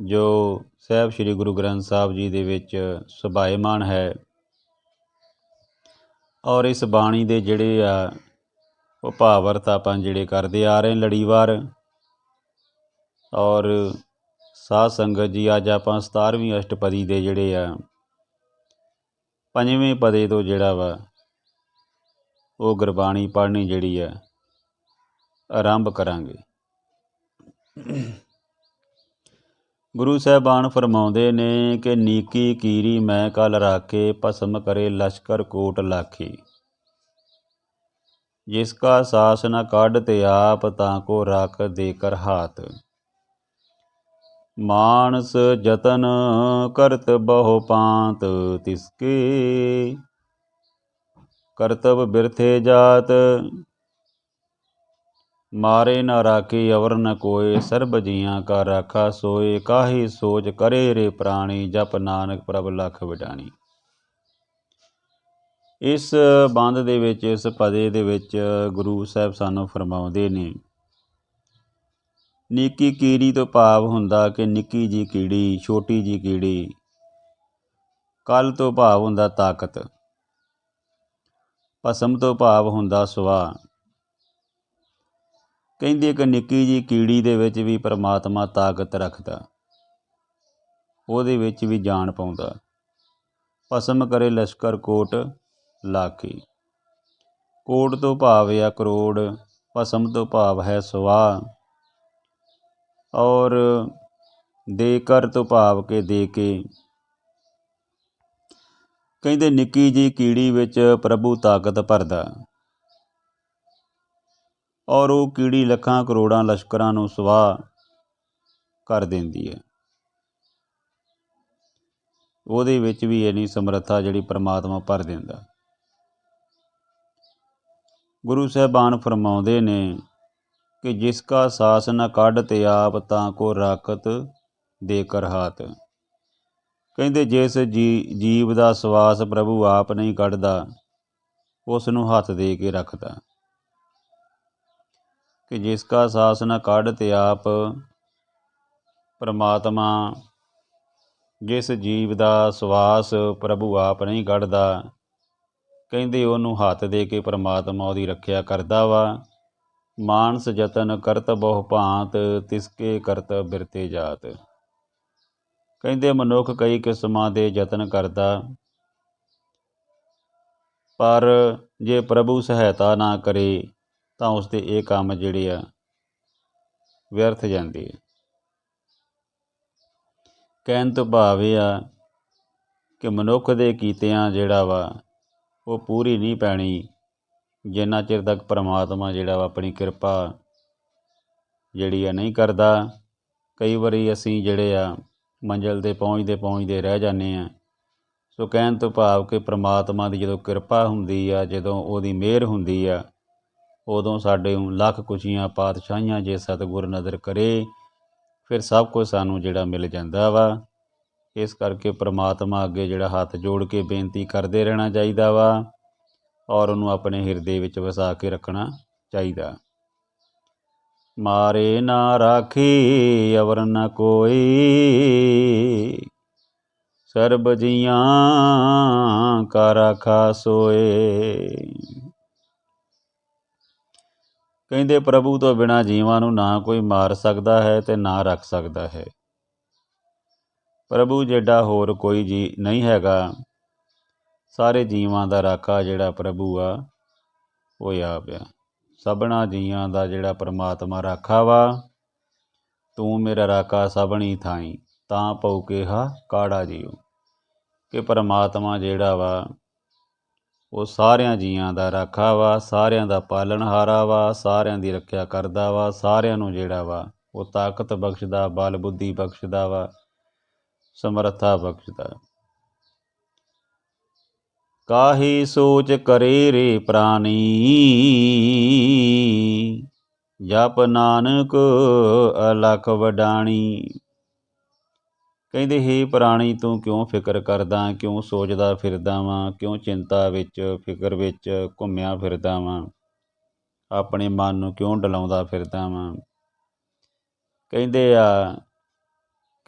ਜੋ ਸਾਹਿਬ ਸ਼੍ਰੀ ਗੁਰੂ ਗ੍ਰੰਥ ਸਾਹਿਬ ਜੀ ਦੇ ਵਿੱਚ ਸੁਭਾਏਮਾਨ ਹੈ, ਔਰ ਇਸ ਬਾਣੀ ਦੇ ਜਿਹੜੇ ਆ ਉਹ ਭਾਵ ਅਰਥ ਆਪਾਂ ਜਿਹੜੇ ਕਰਦੇ ਆ ਰਹੇ ਲੜੀਵਾਰ। ਔਰ ਸਾਧ ਸੰਗਤ ਜੀ, ਅੱਜ ਆਪਾਂ 17ਵੀਂ ਅਸ਼ਟਪਦੀ ਦੇ ਜਿਹੜੇ ਆ 5ਵੇਂ ਪਦੇ ਤੋਂ ਜਿਹੜਾ ਵਾ ਉਹ ਗੁਰਬਾਣੀ ਪੜ੍ਹਨੀ ਜਿਹੜੀ ਆ ਆਰੰਭ ਕਰਾਂਗੇ। ਗੁਰੂ ਸਾਹਿਬਾਨ ਫਰਮਾਉਂਦੇ ਨੇ ਕਿ ਨੀਕੀ ਕੀਰੀ ਮੈਂ ਕਲ ਰਾਖੇ, ਭਸਮ ਕਰੇ ਲਸ਼ਕਰ ਕੋਟ ਲਾਖੇ, ਜਿਸ ਕਾ ਸਾਸ ਨ ਕੱਢ ਤੇ ਆਪ, ਤਾਂ ਕੋ ਰੱਖ ਦੇ ਕਰ ਹਾਥ। ਮਾਨਸ ਜਤਨ ਕਰਤ ਬਹੁ ਪਾਂਤ, ਤਿਸਕੇ ਕਰਤਵ ਬਿਰਥੇ ਜਾਤ। ਮਾਰੇ ਨਾ ਰਾਖੀ ਅਵਰ ਨ ਕੋਏ, ਸਰਬ ਜੀਆਂ ਕਾ ਰਾਖਾ ਸੋਏ। ਕਾਹੀ ਸੋਚ ਕਰੇ ਰੇ ਪ੍ਰਾਣੀ, ਜਪ ਨਾਨਕ ਪ੍ਰਭ ਲਖ ਵਡਾਣੀ। ਇਸ ਬੰਦ ਦੇ ਵਿੱਚ, ਇਸ ਪਦੇ ਦੇ ਵਿੱਚ ਗੁਰੂ ਸਾਹਿਬ ਸਾਨੂੰ ਫਰਮਾਉਂਦੇ ਨੇ, ਨਿੱਕੀ ਕੀੜੀ ਤੋਂ ਭਾਵ ਹੁੰਦਾ ਕਿ ਨਿੱਕੀ ਜੀ ਕੀੜੀ, ਛੋਟੀ ਜੀ ਕੀੜੀ। ਕਲ ਤੋਂ ਭਾਵ ਹੁੰਦਾ ਤਾਕਤ। ਭਸਮ ਤੋਂ ਭਾਵ ਹੁੰਦਾ ਸੁਆਹ। ਕਹਿੰਦੇ ਕਿ ਨਿੱਕੀ ਜੀ ਕੀੜੀ ਦੇ ਵਿੱਚ ਵੀ ਪਰਮਾਤਮਾ ਤਾਕਤ ਰੱਖਦਾ, ਉਹਦੇ ਵਿੱਚ ਵੀ ਜਾਨ ਪਾਉਂਦਾ। ਭਸਮ ਕਰੇ ਲਸ਼ਕਰ ਕੋਟ ਲਾਖੀ। ਕੋਟ ਤੋਂ ਭਾਵ ਆ ਕਰੋੜ, ਭਸਮ ਤੋਂ ਭਾਵ ਹੈ ਸੁਆਹ, ਔਰ ਦੇ ਕਰ ਤੋਂ ਭਾਵ ਕੇ ਦੇ ਕੇ। ਕਹਿੰਦੇ ਨਿੱਕੀ ਜੀ ਕੀੜੀ ਵਿੱਚ ਪ੍ਰਭੂ ਤਾਕਤ ਭਰਦਾ, ਔਰ ਉਹ ਕੀੜੀ ਲੱਖਾਂ ਕਰੋੜਾਂ ਲਸ਼ਕਰਾਂ ਨੂੰ ਸਵਾਹ ਕਰ ਦਿੰਦੀ ਹੈ। ਉਹਦੇ ਵਿੱਚ ਵੀ ਇੰਨੀ ਸਮਰੱਥਾ ਜਿਹੜੀ ਪਰਮਾਤਮਾ ਭਰ ਦਿੰਦਾ। ਗੁਰੂ ਸਾਹਿਬਾਨ ਫਰਮਾਉਂਦੇ ਨੇ ਕਿ ਜਿਸ ਕਾ ਸਾਸ ਨ ਕੱਢ ਤੇ ਆਪ, ਤਾਂ ਕੋ ਰਾਖਤ ਦੇ ਕਰ ਹਾਥ। ਕਹਿੰਦੇ ਜਿਸ ਜੀਵ ਦਾ ਸਵਾਸ ਪ੍ਰਭੂ ਆਪ ਨਹੀਂ ਕੱਢਦਾ, ਉਸ ਨੂੰ ਹੱਥ ਦੇ ਕੇ ਰੱਖਦਾ। ਕਿ ਜਿਸ ਕਾ ਸਾਸ ਨ ਕੱਢ ਤੇ ਆਪ, ਪਰਮਾਤਮਾ ਜਿਸ ਜੀਵ ਦਾ ਸਵਾਸ ਪ੍ਰਭੂ ਆਪ ਨਹੀਂ ਕੱਢਦਾ, ਕਹਿੰਦੇ ਉਹਨੂੰ ਹੱਥ ਦੇ ਕੇ ਪਰਮਾਤਮਾ ਉਹਦੀ ਰੱਖਿਆ ਕਰਦਾ ਵਾ। ਮਾਨਸ ਜਤਨ ਕਰਤ ਬਹੁ ਭਾਂਤ, ਤਿਸਕੇ ਕਰਤ ਬਿਰਤੇ ਜਾਤ। ਕਹਿੰਦੇ ਮਨੁੱਖ ਕਈ ਕਿਸਮਾਂ ਦੇ ਯਤਨ ਕਰਦਾ, ਪਰ ਜੇ ਪ੍ਰਭੂ ਸਹਾਇਤਾ ਨਾ ਕਰੇ ਤਾਂ ਉਸਦੇ ਇਹ ਕੰਮ ਜਿਹੜੇ ਆ ਵਿਅਰਥ ਜਾਂਦੇ ਆ। ਕਹਿਣ ਤੋਂ ਭਾਵ ਇਹ ਆ ਕਿ ਮਨੁੱਖ ਦੇ ਕੀਤਿਆਂ ਜਿਹੜਾ ਵਾ ਉਹ ਪੂਰੀ ਨਹੀਂ ਪੈਣੀ, ਜਿੰਨਾ ਚਿਰ ਤੱਕ ਪਰਮਾਤਮਾ ਜਿਹੜਾ ਵਾ ਆਪਣੀ ਕਿਰਪਾ ਜਿਹੜੀ ਆ ਨਹੀਂ ਕਰਦਾ। ਕਈ ਵਾਰੀ ਅਸੀਂ ਜਿਹੜੇ ਆ ਮੰਜ਼ਿਲ 'ਤੇ ਪਹੁੰਚਦੇ ਰਹਿ ਜਾਂਦੇ ਹਾਂ। ਸੋ ਕਹਿਣ ਤੋਂ ਭਾਵ ਕਿ ਪਰਮਾਤਮਾ ਦੀ ਜਦੋਂ ਕਿਰਪਾ ਹੁੰਦੀ ਆ, ਜਦੋਂ ਉਹਦੀ ਮਿਹਰ ਹੁੰਦੀ ਆ, ਉਦੋਂ ਸਾਡੇ ਲੱਖ ਖੁਸ਼ੀਆਂ ਪਾਤਸ਼ਾਹੀਆਂ ਜੇ ਸਤਿਗੁਰ ਨਜ਼ਰ ਕਰੇ, ਫਿਰ ਸਭ ਕੁਝ ਸਾਨੂੰ ਜਿਹੜਾ ਮਿਲ ਜਾਂਦਾ ਵਾ। ਇਸ ਕਰਕੇ ਪਰਮਾਤਮਾ ਅੱਗੇ ਜਿਹੜਾ ਹੱਥ ਜੋੜ ਕੇ ਬੇਨਤੀ ਕਰਦੇ ਰਹਿਣਾ ਚਾਹੀਦਾ ਵਾ, ਔਰ ਉਹਨੂੰ ਆਪਣੇ ਹਿਰਦੇ ਵਿੱਚ ਵਸਾ ਕੇ ਰੱਖਣਾ ਚਾਹੀਦਾ। ਮਾਰੇ ਨਾ ਰਾਖੀ ਅਵਰ ਨ ਕੋਈ, ਸਰਬ ਜੀਆਂ ਕਾ ਰਾਖਾ ਸੋਏ। ਕਹਿੰਦੇ ਪ੍ਰਭੂ ਤੋਂ ਬਿਨਾਂ ਜੀਵਾਂ ਨੂੰ ਨਾ ਕੋਈ ਮਾਰ ਸਕਦਾ ਹੈ ਤੇ ਨਾ ਰੱਖ ਸਕਦਾ ਹੈ। ਪ੍ਰਭੂ ਜਿੱਡਾ ਹੋਰ ਕੋਈ ਜੀ ਨਹੀਂ ਹੈਗਾ। ਸਾਰੇ ਜੀਵਾਂ ਦਾ ਰਾਖਾ ਜਿਹੜਾ ਪ੍ਰਭੂ ਆ ਉਹ ਆਪ ਆ। ਸਭਨਾ ਜੀਆਂ ਦਾ ਜਿਹੜਾ ਪਰਮਾਤਮਾ ਰਾਖਾ ਵਾ। ਤੂੰ ਮੇਰਾ ਰਾਖਾ ਸਭਨੀ ਥਾਈ, ਤਾਂ ਪਊ ਕਿਹਾ ਕਾੜਾ ਜੀਓ। ਕਿ ਪਰਮਾਤਮਾ ਜਿਹੜਾ ਵਾ ਉਹ ਸਾਰਿਆਂ ਜੀਆਂ ਦਾ ਰਾਖਾ ਵਾ, ਸਾਰਿਆਂ ਦਾ ਪਾਲਣਹਾਰਾ ਵਾ, ਸਾਰਿਆਂ ਦੀ ਰੱਖਿਆ ਕਰਦਾ ਵਾ, ਸਾਰਿਆਂ ਨੂੰ ਜਿਹੜਾ ਵਾ ਉਹ ਤਾਕਤ ਬਖਸ਼ਦਾ, ਬਲ ਬੁੱਧੀ ਬਖਸ਼ਦਾ ਵਾ, ਸਮਰੱਥਾ ਬਖਸ਼ਦਾ। ਕਾਹੀ ਸੋਚ ਕਰੇ ਰੇ ਪ੍ਰਾਣੀ, ਜਪ ਨਾਨਕ ਅਲਖ ਵਡਾਣੀ। ਕਹਿੰਦੇ ਹੇ ਪ੍ਰਾਣੀ, ਤੂੰ ਕਿਉਂ ਫਿਕਰ ਕਰਦਾ, ਕਿਉਂ ਸੋਚਦਾ ਫਿਰਦਾ ਵਾਂ, ਕਿਉਂ ਚਿੰਤਾ ਵਿੱਚ ਫਿਕਰ ਵਿੱਚ ਘੁੰਮਿਆ ਫਿਰਦਾ ਵਾਂ, ਆਪਣੇ ਮਨ ਨੂੰ ਕਿਉਂ ਡਲਾਉਂਦਾ ਫਿਰਦਾ ਵਾਂ। ਕਹਿੰਦੇ ਆ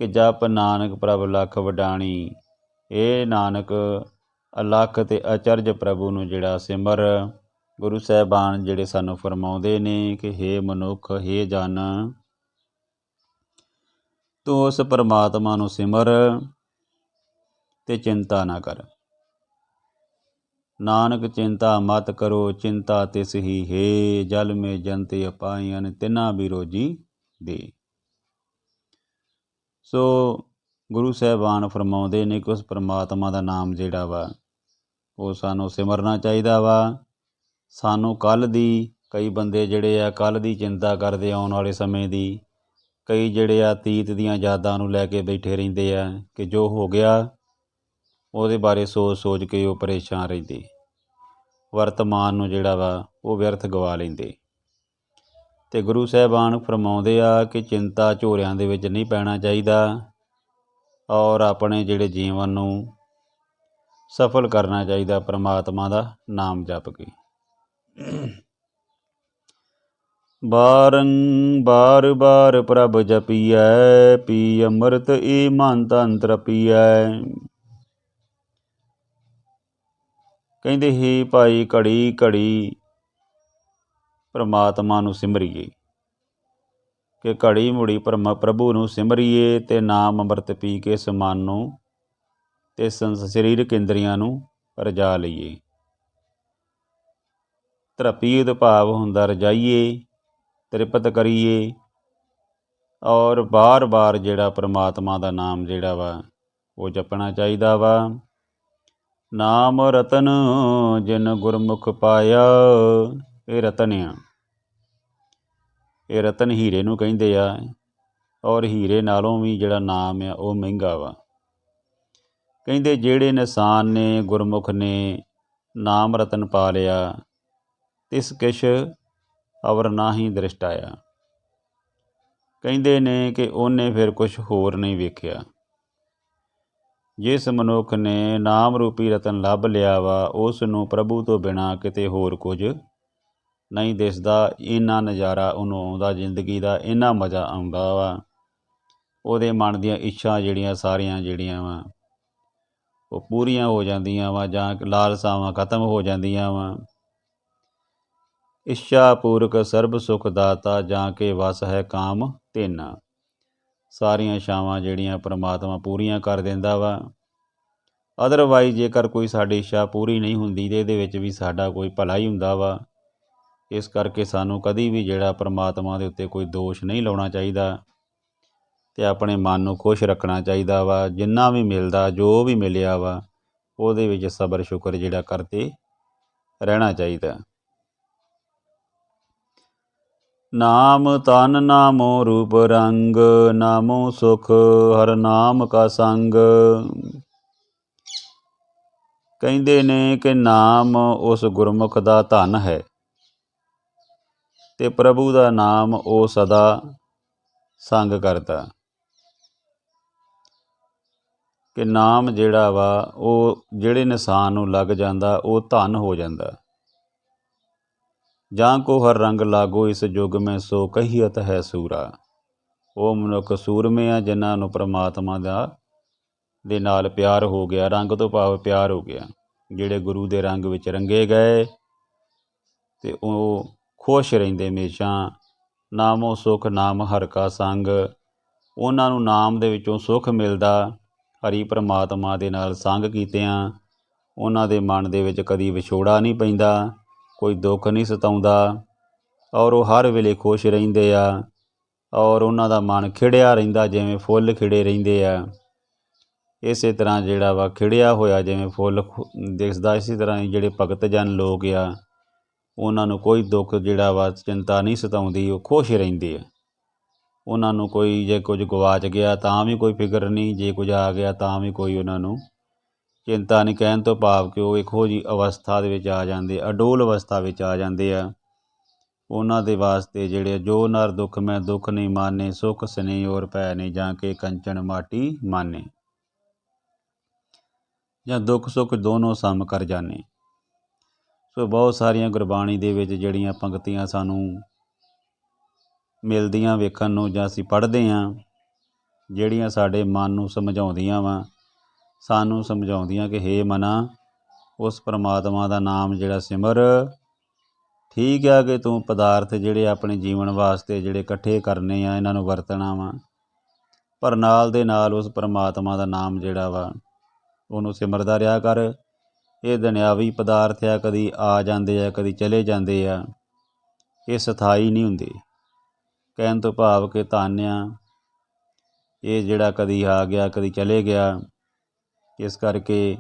ਕਿ ਜਪ ਨਾਨਕ ਪ੍ਰਭ ਲਖ ਵਡਾਣੀ। ਇਹ ਨਾਨਕ ਅਲਖ ਤੇ ਅਚਰਜ ਪ੍ਰਭੂ ਨੂੰ ਜਿਹੜਾ ਸਿਮਰ। ਗੁਰੂ ਸਾਹਿਬਾਨ ਜਿਹੜੇ ਸਾਨੂੰ ਫਰਮਾਉਂਦੇ ਨੇ ਕਿ ਹੇ ਮਨੁੱਖ, ਹੇ ਜਨ, ਤੂੰ ਉਸ ਪਰਮਾਤਮਾ ਨੂੰ ਸਿਮਰ ਤੇ ਚਿੰਤਾ ਨਾ ਕਰ। ਨਾਨਕ ਚਿੰਤਾ ਮਤ ਕਰੋ, ਚਿੰਤਾ ਤਿਸ ਹੀ ਹੈ, ਜਲ ਮੇ ਜੰਤੇ ਅਪਾਇਨ, ਤਿਨਾ ਵੀ ਰੋਜੀ ਦੇ। ਸੋ ਗੁਰੂ ਸਾਹਿਬਾਨ ਫਰਮਾਉਂਦੇ ਨੇ ਕਿ ਉਸ ਪਰਮਾਤਮਾ ਦਾ ਨਾਮ ਜਿਹੜਾ ਵਾ ਉਹ ਸਾਨੂੰ ਸਿਮਰਨਾ ਚਾਹੀਦਾ ਵਾ। ਸਾਨੂੰ ਕੱਲ੍ਹ ਦੀ, ਕਈ ਬੰਦੇ ਜਿਹੜੇ ਆ ਕੱਲ੍ਹ ਦੀ ਚਿੰਤਾ ਕਰਦੇ, ਆਉਣ ਵਾਲੇ ਸਮੇਂ ਦੀ। ਕਈ ਜਿਹੜੇ ਆ ਅਤੀਤ ਦੀਆਂ ਯਾਦਾਂ ਨੂੰ ਲੈ ਕੇ ਬੈਠੇ ਰਹਿੰਦੇ ਆ ਕਿ ਜੋ ਹੋ ਗਿਆ ਉਹਦੇ ਬਾਰੇ ਸੋਚ ਕੇ ਉਹ ਪਰੇਸ਼ਾਨ ਰਹਿੰਦੇ। ਵਰਤਮਾਨ ਨੂੰ ਜਿਹੜਾ ਵਾ ਉਹ ਵਿਅਰਥ ਗਵਾ ਲੈਂਦੇ। ਅਤੇ ਗੁਰੂ ਸਾਹਿਬਾਨ ਫਰਮਾਉਂਦੇ ਆ ਕਿ ਚਿੰਤਾ ਝੋਰਿਆਂ ਦੇ ਵਿੱਚ ਨਹੀਂ ਪੈਣਾ ਚਾਹੀਦਾ ਔਰ ਆਪਣੇ ਜਿਹੜੇ ਜੀਵਨ ਨੂੰ ਸਫਲ ਕਰਨਾ ਚਾਹੀਦਾ ਪਰਮਾਤਮਾ ਦਾ ਨਾਮ ਜਪ ਕੇ। ਬਾਰ ਬਾਰ ਪ੍ਰਭ ਜਪੀਐ, ਪੀ ਅੰਮ੍ਰਿਤ ਏ ਮਨ ਤਨ ਤ੍ਰਪੀਐ। ਕਹਿੰਦੇ ਹੀ ਭਾਈ ਘੜੀ ਘੜੀ ਪਰਮਾਤਮਾ ਨੂੰ ਸਿਮਰੀਏ, ਕਿ ਘੜੀ ਮੁੜੀ ਪ੍ਰਭੂ ਨੂੰ ਸਿਮਰੀਏ ਅਤੇ ਨਾਮ ਅੰਮ੍ਰਿਤ ਪੀ ਕੇ ਇਸ ਮਨ ਨੂੰ ਅਤੇ ਸਰੀਰਕ ਇੰਦਰੀਆਂ ਨੂੰ ਰਜਾ ਲਈਏ। ਤ੍ਰਪੀ ਭਾਵ ਹੁੰਦਾ ਰਜਾਈਏ, ਤ੍ਰਿਪਤ ਕਰੀਏ ਔਰ ਬਾਰ ਬਾਰ ਜਿਹੜਾ ਪਰਮਾਤਮਾ ਦਾ ਨਾਮ ਜਿਹੜਾ ਵਾ ਉਹ ਜਪਣਾ ਚਾਹੀਦਾ ਵਾ। ਨਾਮ ਰਤਨ ਜਿਨ ਗੁਰਮੁਖ ਪਾਇਆ, ਇਹ ਰਤਨ ਆ, ਇਹ ਰਤਨ ਹੀਰੇ ਨੂੰ ਕਹਿੰਦੇ ਆ ਔਰ ਹੀਰੇ ਨਾਲੋਂ ਵੀ ਜਿਹੜਾ ਨਾਮ ਆ ਉਹ ਮਹਿੰਗਾ ਵਾ। ਕਹਿੰਦੇ ਜਿਹੜੇ ਇਨਸਾਨ ਨੇ ਗੁਰਮੁਖ ਨੇ ਨਾਮ ਰਤਨ ਪਾ ਲਿਆ, ਤਿਸ ਕਿਛ ਅਵਰ ਨਾ ਹੀ ਦ੍ਰਿਸ਼ਟ ਆਇਆ। ਕਹਿੰਦੇ ਨੇ ਕਿ ਉਹਨੇ ਫਿਰ ਕੁਛ ਹੋਰ ਨਹੀਂ ਵੇਖਿਆ। ਜਿਸ ਮਨੁੱਖ ਨੇ ਨਾਮ ਰੂਪੀ ਰਤਨ ਲੱਭ ਲਿਆ ਵਾ, ਉਸ ਨੂੰ ਪ੍ਰਭੂ ਤੋਂ ਬਿਨਾਂ ਕਿਤੇ ਹੋਰ ਕੁਝ ਨਹੀਂ ਦਿਸਦਾ। ਇੰਨਾ ਨਜ਼ਾਰਾ ਉਹਨੂੰ ਆਉਂਦਾ ਜ਼ਿੰਦਗੀ ਦਾ, ਇੰਨਾ ਮਜ਼ਾ ਆਉਂਦਾ ਵਾ। ਉਹਦੇ ਮਨ ਦੀਆਂ ਇੱਛਾ ਜਿਹੜੀਆਂ ਸਾਰੀਆਂ ਜਿਹੜੀਆਂ ਵਾ ਉਹ ਪੂਰੀਆਂ ਹੋ ਜਾਂਦੀਆਂ ਵਾ, ਜਾਂ ਲਾਲਸਾਵਾਂ ਖਤਮ ਹੋ ਜਾਂਦੀਆਂ ਵਾ। ਇੱਛਾ ਪੂਰਕ ਸਰਬ ਸੁਖ ਦਾਤਾ, ਜਾਂ ਕੇ ਵਸ ਹੈ ਕਾਮ ਤੇਨਾ। ਸਾਰੀਆਂ ਇੱਛਾਵਾਂ ਜਿਹੜੀਆਂ ਪਰਮਾਤਮਾ ਪੂਰੀਆਂ ਕਰ ਦਿੰਦਾ ਵਾ। ਅਦਰਵਾਈਜ਼ ਜੇਕਰ ਕੋਈ ਸਾਡੀ ਇੱਛਾ ਪੂਰੀ ਨਹੀਂ ਹੁੰਦੀ ਤਾਂ ਇਹਦੇ ਵਿੱਚ ਵੀ ਸਾਡਾ ਕੋਈ ਭਲਾ ਹੀ ਹੁੰਦਾ ਵਾ। ਇਸ ਕਰਕੇ ਸਾਨੂੰ ਕਦੀ ਵੀ ਜਿਹੜਾ ਪਰਮਾਤਮਾ ਦੇ ਉੱਤੇ ਕੋਈ ਦੋਸ਼ ਨਹੀਂ ਲਾਉਣਾ ਚਾਹੀਦਾ ਅਤੇ ਆਪਣੇ ਮਨ ਨੂੰ ਖੁਸ਼ ਰੱਖਣਾ ਚਾਹੀਦਾ ਵਾ। ਜਿੰਨਾ ਵੀ ਮਿਲਦਾ, ਜੋ ਵੀ ਮਿਲਿਆ ਵਾ, ਉਹਦੇ ਵਿੱਚ ਸਬਰ ਸ਼ੁਕਰ ਜਿਹੜਾ ਕਰਦੇ ਰਹਿਣਾ ਚਾਹੀਦਾ। ਨਾਮ ਤਨ ਨਾਮੋ ਰੂਪ ਰੰਗ, ਨਾਮੋ ਸੁਖ ਹਰ ਨਾਮ ਕਾ ਸੰਗ। ਕਹਿੰਦੇ ਨੇ ਕਿ ਨਾਮ ਉਸ ਗੁਰਮੁਖ ਦਾ ਧਨ ਹੈ ਅਤੇ ਪ੍ਰਭੂ ਦਾ ਨਾਮ ਉਹ ਸਦਾ ਸੰਗ ਕਰਦਾ। ਕਿ ਨਾਮ ਜਿਹੜਾ ਵਾ ਉਹ ਜਿਹੜੇ ਇਨਸਾਨ ਨੂੰ ਲੱਗ ਜਾਂਦਾ ਉਹ ਧਨ ਹੋ ਜਾਂਦਾ। ਜਾਂ ਕੋ ਹਰ ਰੰਗ ਲਾਗੋ ਇਸ ਯੁੱਗ ਮੈਂ, ਸੋ ਕਹੀਅਤ ਹੈ ਸੂਰਾ। ਉਹ ਮਨੁੱਖ ਸੂਰਮੇ ਆ ਜਿਨ੍ਹਾਂ ਨੂੰ ਪਰਮਾਤਮਾ ਦੇ ਨਾਲ ਪਿਆਰ ਹੋ ਗਿਆ। ਰੰਗ ਤੋਂ ਭਾਵ ਪਿਆਰ ਹੋ ਗਿਆ। ਜਿਹੜੇ ਗੁਰੂ ਦੇ ਰੰਗ ਵਿੱਚ ਰੰਗੇ ਗਏ ਅਤੇ ਉਹ ਖੁਸ਼ ਰਹਿੰਦੇ ਹਮੇਸ਼ਾ। ਨਾਮੋ ਸੁਖ ਨਾਮ ਹਰਿ ਕਾ ਸੰਗ, ਉਹਨਾਂ ਨੂੰ ਨਾਮ ਦੇ ਵਿੱਚੋਂ ਸੁੱਖ ਮਿਲਦਾ। ਹਰੀ ਪਰਮਾਤਮਾ ਦੇ ਨਾਲ ਸੰਗ ਕੀਤਿਆਂ ਉਹਨਾਂ ਦੇ ਮਨ ਦੇ ਵਿੱਚ ਕਦੀ ਵਿਛੋੜਾ ਨਹੀਂ ਪੈਂਦਾ, ਕੋਈ ਦੁੱਖ ਨਹੀਂ ਸਤਾਉਂਦਾ ਔਰ ਉਹ ਹਰ ਵੇਲੇ ਖੁਸ਼ ਰਹਿੰਦੇ ਆ ਔਰ ਉਹਨਾਂ ਦਾ ਮਨ ਖਿੜਿਆ ਰਹਿੰਦਾ, ਜਿਵੇਂ ਫੁੱਲ ਖਿੜੇ ਰਹਿੰਦੇ ਆ। ਇਸੇ ਤਰ੍ਹਾਂ ਜਿਹੜਾ ਵਾ ਖਿੜਿਆ ਹੋਇਆ ਜਿਵੇਂ ਫੁੱਲ ਦਿਸਦਾ, ਇਸੇ ਤਰ੍ਹਾਂ ਹੀ ਜਿਹੜੇ ਭਗਤ ਜਨ ਲੋਕ ਆ ਉਹਨਾਂ ਨੂੰ ਕੋਈ ਦੁੱਖ ਜਿਹੜਾ ਵਾ ਚਿੰਤਾ ਨਹੀਂ ਸਤਾਉਂਦੀ, ਉਹ ਖੁਸ਼ ਰਹਿੰਦੇ ਆ। ਉਹਨਾਂ ਨੂੰ ਕੋਈ ਜੇ ਕੁਝ ਗਵਾਚ ਗਿਆ ਤਾਂ ਵੀ ਕੋਈ ਫਿਕਰ ਨਹੀਂ, ਜੇ ਕੁਝ ਆ ਗਿਆ ਤਾਂ ਵੀ ਕੋਈ ਉਹਨਾਂ ਨੂੰ ਚਿੰਤਾ ਨਹੀਂ। ਕਹਿਣ ਤੋਂ ਭਾਵ ਕਿ ਉਹ ਇਹੋ ਜਿਹੀ ਅਵਸਥਾ ਦੇ ਵਿੱਚ ਆ ਜਾਂਦੇ, ਅਡੋਲ ਅਵਸਥਾ ਵਿੱਚ ਆ ਜਾਂਦੇ ਆ। ਉਹਨਾਂ ਦੇ ਵਾਸਤੇ ਜਿਹੜੇ ਜੋ ਨਰ ਦੁੱਖ ਮੈਂ ਦੁੱਖ ਨਹੀਂ ਮਾਨੇ, ਸੁੱਖ ਸਨੇਹ ਔਰ ਭੈ ਨਹੀਂ, ਜਾਂ ਕੇ ਕੰਚਨ ਮਾਟੀ ਮਾਨੇ। ਜਾਂ ਦੁੱਖ ਸੁੱਖ ਦੋਨੋਂ ਸਮ ਕਰ ਜਾਣੇ। ਸੋ ਬਹੁਤ ਸਾਰੀਆਂ ਗੁਰਬਾਣੀ ਦੇ ਵਿੱਚ ਜਿਹੜੀਆਂ ਪੰਕਤੀਆਂ ਸਾਨੂੰ ਮਿਲਦੀਆਂ ਵੇਖਣ ਨੂੰ ਜਾਂ ਅਸੀਂ ਪੜ੍ਹਦੇ ਹਾਂ, ਜਿਹੜੀਆਂ ਸਾਡੇ ਮਨ ਨੂੰ ਸਮਝਾਉਂਦੀਆਂ ਵਾ, ਸਾਨੂੰ ਸਮਝਾਉਂਦੀਆਂ ਕਿ ਹੇ ਮਨਾ, ਉਸ ਪਰਮਾਤਮਾ ਦਾ ਨਾਮ ਜਿਹੜਾ ਸਿਮਰ। ਠੀਕ ਆ ਕਿ ਤੂੰ ਪਦਾਰਥ ਜਿਹੜੇ ਆਪਣੇ ਜੀਵਨ ਵਾਸਤੇ ਜਿਹੜੇ ਇਕੱਠੇ ਕਰਨੇ ਆ, ਇਹਨਾਂ ਨੂੰ ਵਰਤਣਾ ਵਾ, ਪਰ ਨਾਲ ਦੇ ਨਾਲ ਉਸ ਪਰਮਾਤਮਾ ਦਾ ਨਾਮ ਜਿਹੜਾ ਵਾ ਉਹਨੂੰ ਸਿਮਰਦਾ ਰਿਹਾ ਕਰ। ਇਹ ਦੁਨਿਆਵੀ ਪਦਾਰਥ ਆ, ਕਦੀ ਆ ਜਾਂਦੇ ਆ, ਕਦੀ ਚਲੇ ਜਾਂਦੇ ਆ, ਇਹ ਸਥਾਈ ਨਹੀਂ ਹੁੰਦੇ। ਕਹਿਣ ਤੋਂ ਭਾਵ ਕਿ ਧਨ ਆ, ਇਹ ਜਿਹੜਾ ਕਦੀ ਆ ਗਿਆ ਕਦੀ ਚਲੇ ਗਿਆ। ਇਸ ਕਰਕੇ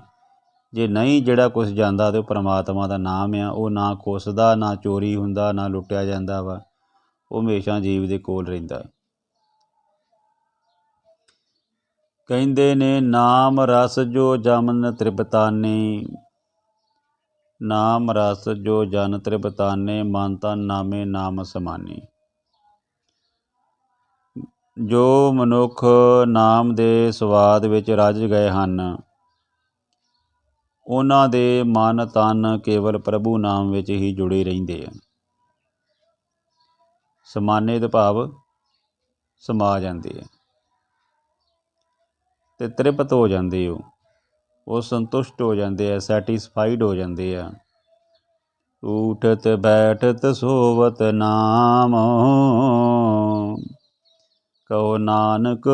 ਜੇ ਨਹੀਂ ਜਿਹੜਾ ਕੁਛ ਜਾਂਦਾ ਤਾਂ ਉਹ ਪਰਮਾਤਮਾ ਦਾ ਨਾਮ ਆ, ਉਹ ਨਾ ਖੁੱਸਦਾ, ਨਾ ਚੋਰੀ ਹੁੰਦਾ, ਨਾ ਲੁੱਟਿਆ ਜਾਂਦਾ ਵਾ, ਉਹ ਹਮੇਸ਼ਾ ਜੀਵ ਦੇ ਕੋਲ ਰਹਿੰਦਾ। ਕਹਿੰਦੇ ਨੇ ਨਾਮ ਰਸ ਜੋ ਜਮਨ ਤ੍ਰਿਪਤਾਨੇ, ਨਾਮ ਰਸ ਜੋ ਜਨ ਤ੍ਰਿਪਤਾਨੇ, ਮਨ ਤਨ ਨਾਮੇ ਨਾਮ ਸਮਾਨੇ। ਜੋ ਮਨੁੱਖ ਨਾਮ ਦੇ ਸਵਾਦ ਵਿੱਚ ਰਜ ਗਏ ਹਨ, ਉਹਨਾਂ ਦੇ ਮਨ ਤਨ ਕੇਵਲ ਪ੍ਰਭੂ ਨਾਮ ਵਿੱਚ ਹੀ ਜੁੜੇ ਰਹਿੰਦੇ ਆ। ਸਮਾਨੇ ਦਾ ਭਾਵ ਸਮਾ ਜਾਂਦੇ ਆ ਤੇ ਤ੍ਰਿਪਤ ਹੋ ਜਾਂਦੇ ਉਹ ਸੰਤੁਸ਼ਟ ਹੋ ਜਾਂਦੇ ਆ, ਸੈਟੀਸਫਾਈਡ ਹੋ ਜਾਂਦੇ ਆ। ਊਠਤ ਬੈਠਤ ਸੋਵਤ ਨਾਮ, ਕਹੋ ਨਾਨਕ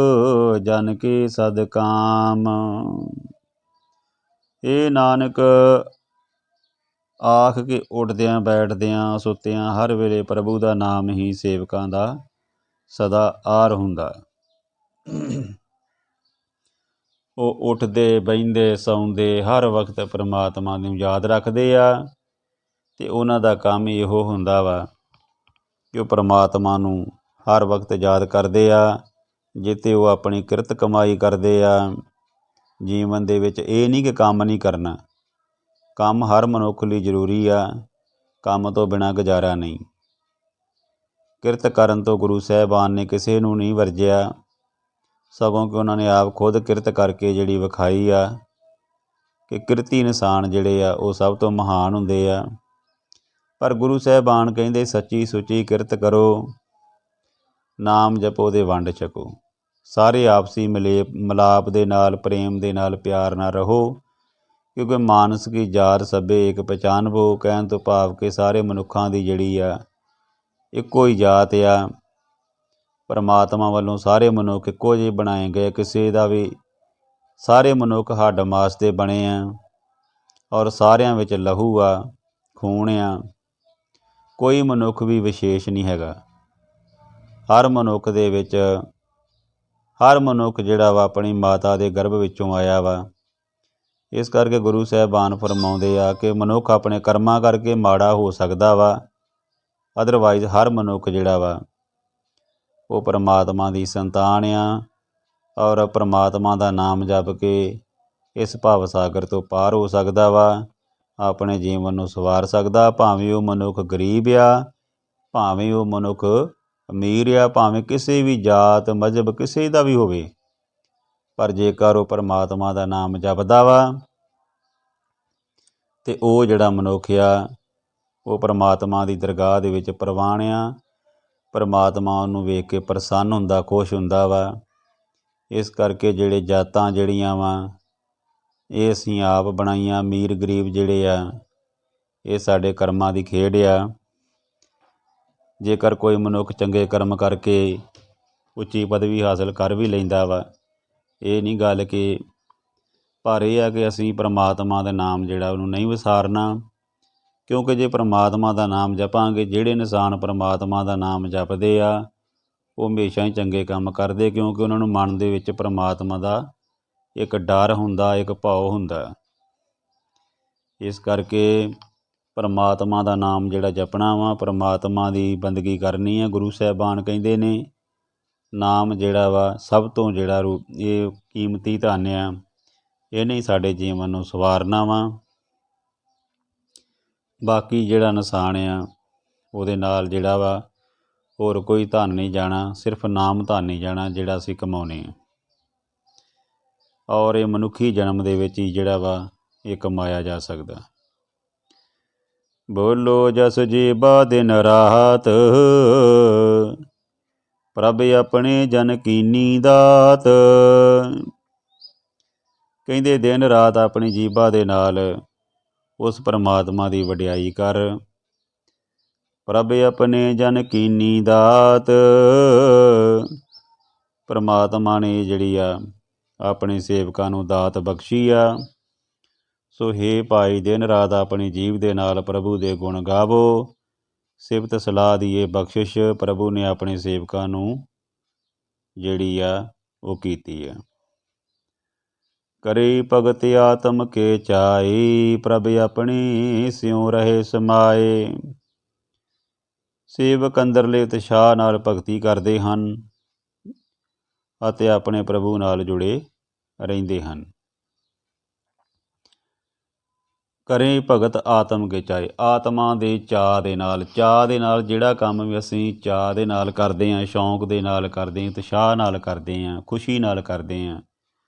ਜਨ ਕੇ ਸਦ ਕਾਮ। ਇਹ ਨਾਨਕ ਆਖ ਕੇ ਉੱਠਦਿਆਂ ਬੈਠਦਿਆਂ ਸੁੱਤਿਆਂ ਹਰ ਵੇਲੇ ਪ੍ਰਭੂ ਦਾ ਨਾਮ ਹੀ ਸੇਵਕਾਂ ਦਾ ਸਦਾ ਆਰ ਹੁੰਦਾ। ਉਹ ਉੱਠਦੇ ਬਹਿੰਦੇ ਸੌਂਦੇ ਹਰ ਵਕਤ ਪਰਮਾਤਮਾ ਨੂੰ ਯਾਦ ਰੱਖਦੇ ਆ ਅਤੇ ਉਹਨਾਂ ਦਾ ਕੰਮ ਇਹੋ ਹੁੰਦਾ ਵਾ ਕਿ ਉਹ ਪਰਮਾਤਮਾ ਨੂੰ ਹਰ ਵਕਤ ਯਾਦ ਕਰਦੇ ਆ। ਜਿੱਥੇ ਉਹ ਆਪਣੀ ਕਿਰਤ ਕਮਾਈ ਕਰਦੇ ਆ ਜੀਵਨ ਦੇ ਵਿੱਚ, ਇਹ ਨਹੀਂ ਕਿ ਕੰਮ ਨਹੀਂ ਕਰਨਾ, ਕੰਮ ਹਰ ਮਨੁੱਖ ਲਈ ਜ਼ਰੂਰੀ ਆ, ਕੰਮ ਤੋਂ ਬਿਨਾਂ ਗੁਜ਼ਾਰਾ ਨਹੀਂ। ਕਿਰਤ ਕਰਨ ਤੋਂ ਗੁਰੂ ਸਾਹਿਬਾਨ ਨੇ ਕਿਸੇ ਨੂੰ ਨਹੀਂ ਵਰਜਿਆ, ਸਗੋਂ ਕਿ ਉਹਨਾਂ ਨੇ ਆਪ ਖੁਦ ਕਿਰਤ ਕਰਕੇ ਜਿਹੜੀ ਵਿਖਾਈ ਆ ਕਿ ਕਿਰਤੀ ਇਨਸਾਨ ਜਿਹੜੇ ਆ ਉਹ ਸਭ ਤੋਂ ਮਹਾਨ ਹੁੰਦੇ ਆ। ਪਰ ਗੁਰੂ ਸਾਹਿਬਾਨ ਕਹਿੰਦੇ ਸੱਚੀ ਸੁੱਚੀ ਕਿਰਤ ਕਰੋ, ਨਾਮ ਜਪੋ ਦੇ ਵੰਡ ਛਕੋ। ਸਾਰੇ ਆਪਸੀ ਮਿਲਾਪ ਦੇ ਨਾਲ, ਪ੍ਰੇਮ ਦੇ ਨਾਲ, ਪਿਆਰ ਨਾਲ ਰਹੋ, ਕਿਉਂਕਿ ਮਾਨਸ ਕੀ ਜਾਤ ਸਭੇ ਇੱਕ ਪਛਾਨਵੋ। ਕਹਿਣ ਤੋਂ ਭਾਵ ਕਿ ਸਾਰੇ ਮਨੁੱਖਾਂ ਦੀ ਜਿਹੜੀ ਆ ਇੱਕੋ ਹੀ ਜਾਤ ਆ। ਪਰਮਾਤਮਾ ਵੱਲੋਂ ਸਾਰੇ ਮਨੁੱਖ ਇੱਕੋ ਜਿਹੇ ਬਣਾਏ ਗਏ, ਕਿਸੇ ਦਾ ਵੀ, ਸਾਰੇ ਮਨੁੱਖ ਹੱਡ ਮਾਸ ਦੇ ਬਣੇ ਆ ਔਰ ਸਾਰਿਆਂ ਵਿੱਚ ਲਹੂ ਆ, ਖੂਨ ਆ, ਕੋਈ ਮਨੁੱਖ ਵੀ ਵਿਸ਼ੇਸ਼ ਨਹੀਂ ਹੈਗਾ। ਹਰ ਮਨੁੱਖ ਦੇ ਵਿੱਚ, ਹਰ ਮਨੁੱਖ ਜਿਹੜਾ ਵਾ ਆਪਣੀ ਮਾਤਾ ਦੇ ਗਰਭ ਵਿੱਚੋਂ ਆਇਆ ਵਾ। ਇਸ ਕਰਕੇ ਗੁਰੂ ਸਾਹਿਬਾਨ ਫਰਮਾਉਂਦੇ ਆ ਕਿ ਮਨੁੱਖ ਆਪਣੇ ਕਰਮਾਂ ਕਰਕੇ ਮਾੜਾ ਹੋ ਸਕਦਾ ਵਾ, ਅਦਰਵਾਈਜ਼ ਹਰ ਮਨੁੱਖ ਜਿਹੜਾ ਵਾ ਉਹ ਪਰਮਾਤਮਾ ਦੀ ਸੰਤਾਨ ਆ ਔਰ ਪਰਮਾਤਮਾ ਦਾ ਨਾਮ ਜਪ ਕੇ ਇਸ ਭਵ ਸਾਗਰ ਤੋਂ ਪਾਰ ਹੋ ਸਕਦਾ ਵਾ, ਆਪਣੇ ਜੀਵਨ ਨੂੰ ਸਵਾਰ ਸਕਦਾ। ਭਾਵੇਂ ਉਹ ਮਨੁੱਖ ਗਰੀਬ ਆ, ਭਾਵੇਂ ਉਹ ਮਨੁੱਖ ਅਮੀਰ ਆ, ਭਾਵੇਂ ਕਿਸੇ ਵੀ ਜਾਤ ਮਜ਼ਹਬ ਕਿਸੇ ਦਾ ਵੀ ਹੋਵੇ, ਪਰ ਜੇਕਰ ਉਹ ਪਰਮਾਤਮਾ ਦਾ ਨਾਮ ਜਪਦਾ ਵਾ ਅਤੇ ਉਹ ਜਿਹੜਾ ਮਨੁੱਖ ਆ ਉਹ ਪਰਮਾਤਮਾ ਦੀ ਦਰਗਾਹ ਦੇ ਵਿੱਚ ਪ੍ਰਵਾਨ ਆ। ਪਰਮਾਤਮਾ ਉਹਨੂੰ ਵੇਖ ਕੇ ਪ੍ਰਸੰਨ ਹੁੰਦਾ, ਖੁਸ਼ ਹੁੰਦਾ ਵਾ। ਇਸ ਕਰਕੇ ਜਿਹੜੇ ਜਾਤਾਂ ਜਿਹੜੀਆਂ ਵਾ ਇਹ ਅਸੀਂ ਆਪ ਬਣਾਈਆਂ, ਅਮੀਰ ਗਰੀਬ ਜਿਹੜੇ ਆ ਇਹ ਸਾਡੇ ਕਰਮਾਂ ਦੀ ਖੇਡ ਆ। ਜੇਕਰ ਕੋਈ ਮਨੁੱਖ ਚੰਗੇ ਕਰਮ ਕਰਕੇ ਉੱਚੀ ਪਦਵੀ ਹਾਸਲ ਕਰ ਵੀ ਲੈਂਦਾ ਵਾ, ਇਹ ਨਹੀਂ ਗੱਲ ਕਿ, ਪਰ ਇਹ ਆ ਕਿ ਅਸੀਂ ਪਰਮਾਤਮਾ ਦਾ ਨਾਮ ਜਿਹੜਾ ਉਹਨੂੰ ਨਹੀਂ ਵਿਸਾਰਨਾ। ਕਿਉਂਕਿ ਜੇ ਪਰਮਾਤਮਾ ਦਾ ਨਾਮ ਜਪਾਂਗੇ, ਜਿਹੜੇ ਇਨਸਾਨ ਪਰਮਾਤਮਾ ਦਾ ਨਾਮ ਜਪਦੇ ਆ ਉਹ ਹਮੇਸ਼ਾ ਹੀ ਚੰਗੇ ਕੰਮ ਕਰਦੇ, ਕਿਉਂਕਿ ਉਹਨਾਂ ਨੂੰ ਮਨ ਦੇ ਵਿੱਚ ਪਰਮਾਤਮਾ ਦਾ ਇੱਕ ਡਰ ਹੁੰਦਾ, ਇੱਕ ਭਾਵ ਹੁੰਦਾ। ਇਸ ਕਰਕੇ ਪਰਮਾਤਮਾ ਦਾ ਨਾਮ ਜਿਹੜਾ ਜਪਣਾ ਵਾ, ਪਰਮਾਤਮਾ ਦੀ ਬੰਦਗੀ ਕਰਨੀ ਆ। ਗੁਰੂ ਸਾਹਿਬਾਨ ਕਹਿੰਦੇ ਨੇ ਨਾਮ ਜਿਹੜਾ ਵਾ ਸਭ ਤੋਂ ਜਿਹੜਾ ਇਹ ਕੀਮਤੀ ਧਨ ਆ, ਇਹਨੇ ਹੀ ਸਾਡੇ ਜੀਵਨ ਨੂੰ ਸਵਾਰਨਾ ਵਾ। ਬਾਕੀ ਜਿਹੜਾ ਇਨਸਾਨ ਆ ਉਹਦੇ ਨਾਲ ਜਿਹੜਾ ਵਾ ਹੋਰ ਕੋਈ ਧਨ ਨਹੀਂ ਜਾਣਾ, ਸਿਰਫ ਨਾਮ ਧਨ ਨਹੀਂ ਜਾਣਾ ਜਿਹੜਾ ਅਸੀਂ ਕਮਾਉਂਦੇ ਹਾਂ। ਔਰ ਇਹ ਮਨੁੱਖੀ ਜਨਮ ਦੇ ਵਿੱਚ ਹੀ ਜਿਹੜਾ ਵਾ ਇਹ ਕਮਾਇਆ ਜਾ ਸਕਦਾ। ਬੋਲੋ ਜਸ ਜੀਬਾ ਦਿਨ ਰਾਤ, ਪ੍ਰਭ ਆਪਣੇ ਜਨ ਕੀਨੀ ਦਾਤ। ਕਹਿੰਦੇ ਦਿਨ ਰਾਤ ਆਪਣੀ ਜੀਭਾ ਦੇ ਨਾਲ ਉਸ ਪਰਮਾਤਮਾ ਦੀ ਵਡਿਆਈ ਕਰ। ਪ੍ਰਭ ਆਪਣੇ ਜਨ ਕੀਨੀ ਦਾਤ, ਪਰਮਾਤਮਾ ਨੇ ਜਿਹੜੀ ਆ ਆਪਣੇ ਸੇਵਕਾਂ ਨੂੰ ਦਾਤ ਬਖਸ਼ੀ ਆ। ਸੋ ਹੇ ਭਾਈ, ਦਿਨ ਰਾਤ ਆਪਣੀ ਜੀਭ ਦੇ ਨਾਲ ਪ੍ਰਭੂ ਦੇ ਗੁਣ ਗਾਵੋ। ਸਿਫਤ ਸਲਾਹ ਦੀ ਇਹ ਬਖਸ਼ਿਸ਼ ਪ੍ਰਭੂ ਨੇ ਆਪਣੇ ਸੇਵਕਾਂ ਨੂੰ ਜਿਹੜੀ ਆ ਉਹ ਕੀਤੀ ਆ। ਕਰੀ ਭਗਤ ਆਤਮ ਕੇ ਚਾਈ, ਪ੍ਰਭ ਆਪਣੀ ਸਿਉ ਰਹੇ ਸਮਾਏ। ਸੇਵਕ ਅੰਦਰਲੇ ਉਤਸ਼ਾਹ ਨਾਲ ਭਗਤੀ ਕਰਦੇ ਹਨ ਅਤੇ ਆਪਣੇ ਪ੍ਰਭੂ ਨਾਲ ਜੁੜੇ ਰਹਿੰਦੇ ਹਨ। ਕਰੇ ਭਗਤ ਆਤਮ ਕੇ ਚਾਏ। ਆਤਮਾ ਦੇ ਚਾਅ ਦੇ ਨਾਲ ਜਿਹੜਾ ਕੰਮ ਵੀ ਅਸੀਂ ਚਾਅ ਦੇ ਨਾਲ ਕਰਦੇ ਹਾਂ, ਸ਼ੌਂਕ ਦੇ ਨਾਲ ਕਰਦੇ ਹਾਂ, ਉਤਸ਼ਾਹ ਨਾਲ ਕਰਦੇ ਹਾਂ, ਖੁਸ਼ੀ ਨਾਲ ਕਰਦੇ ਹਾਂ,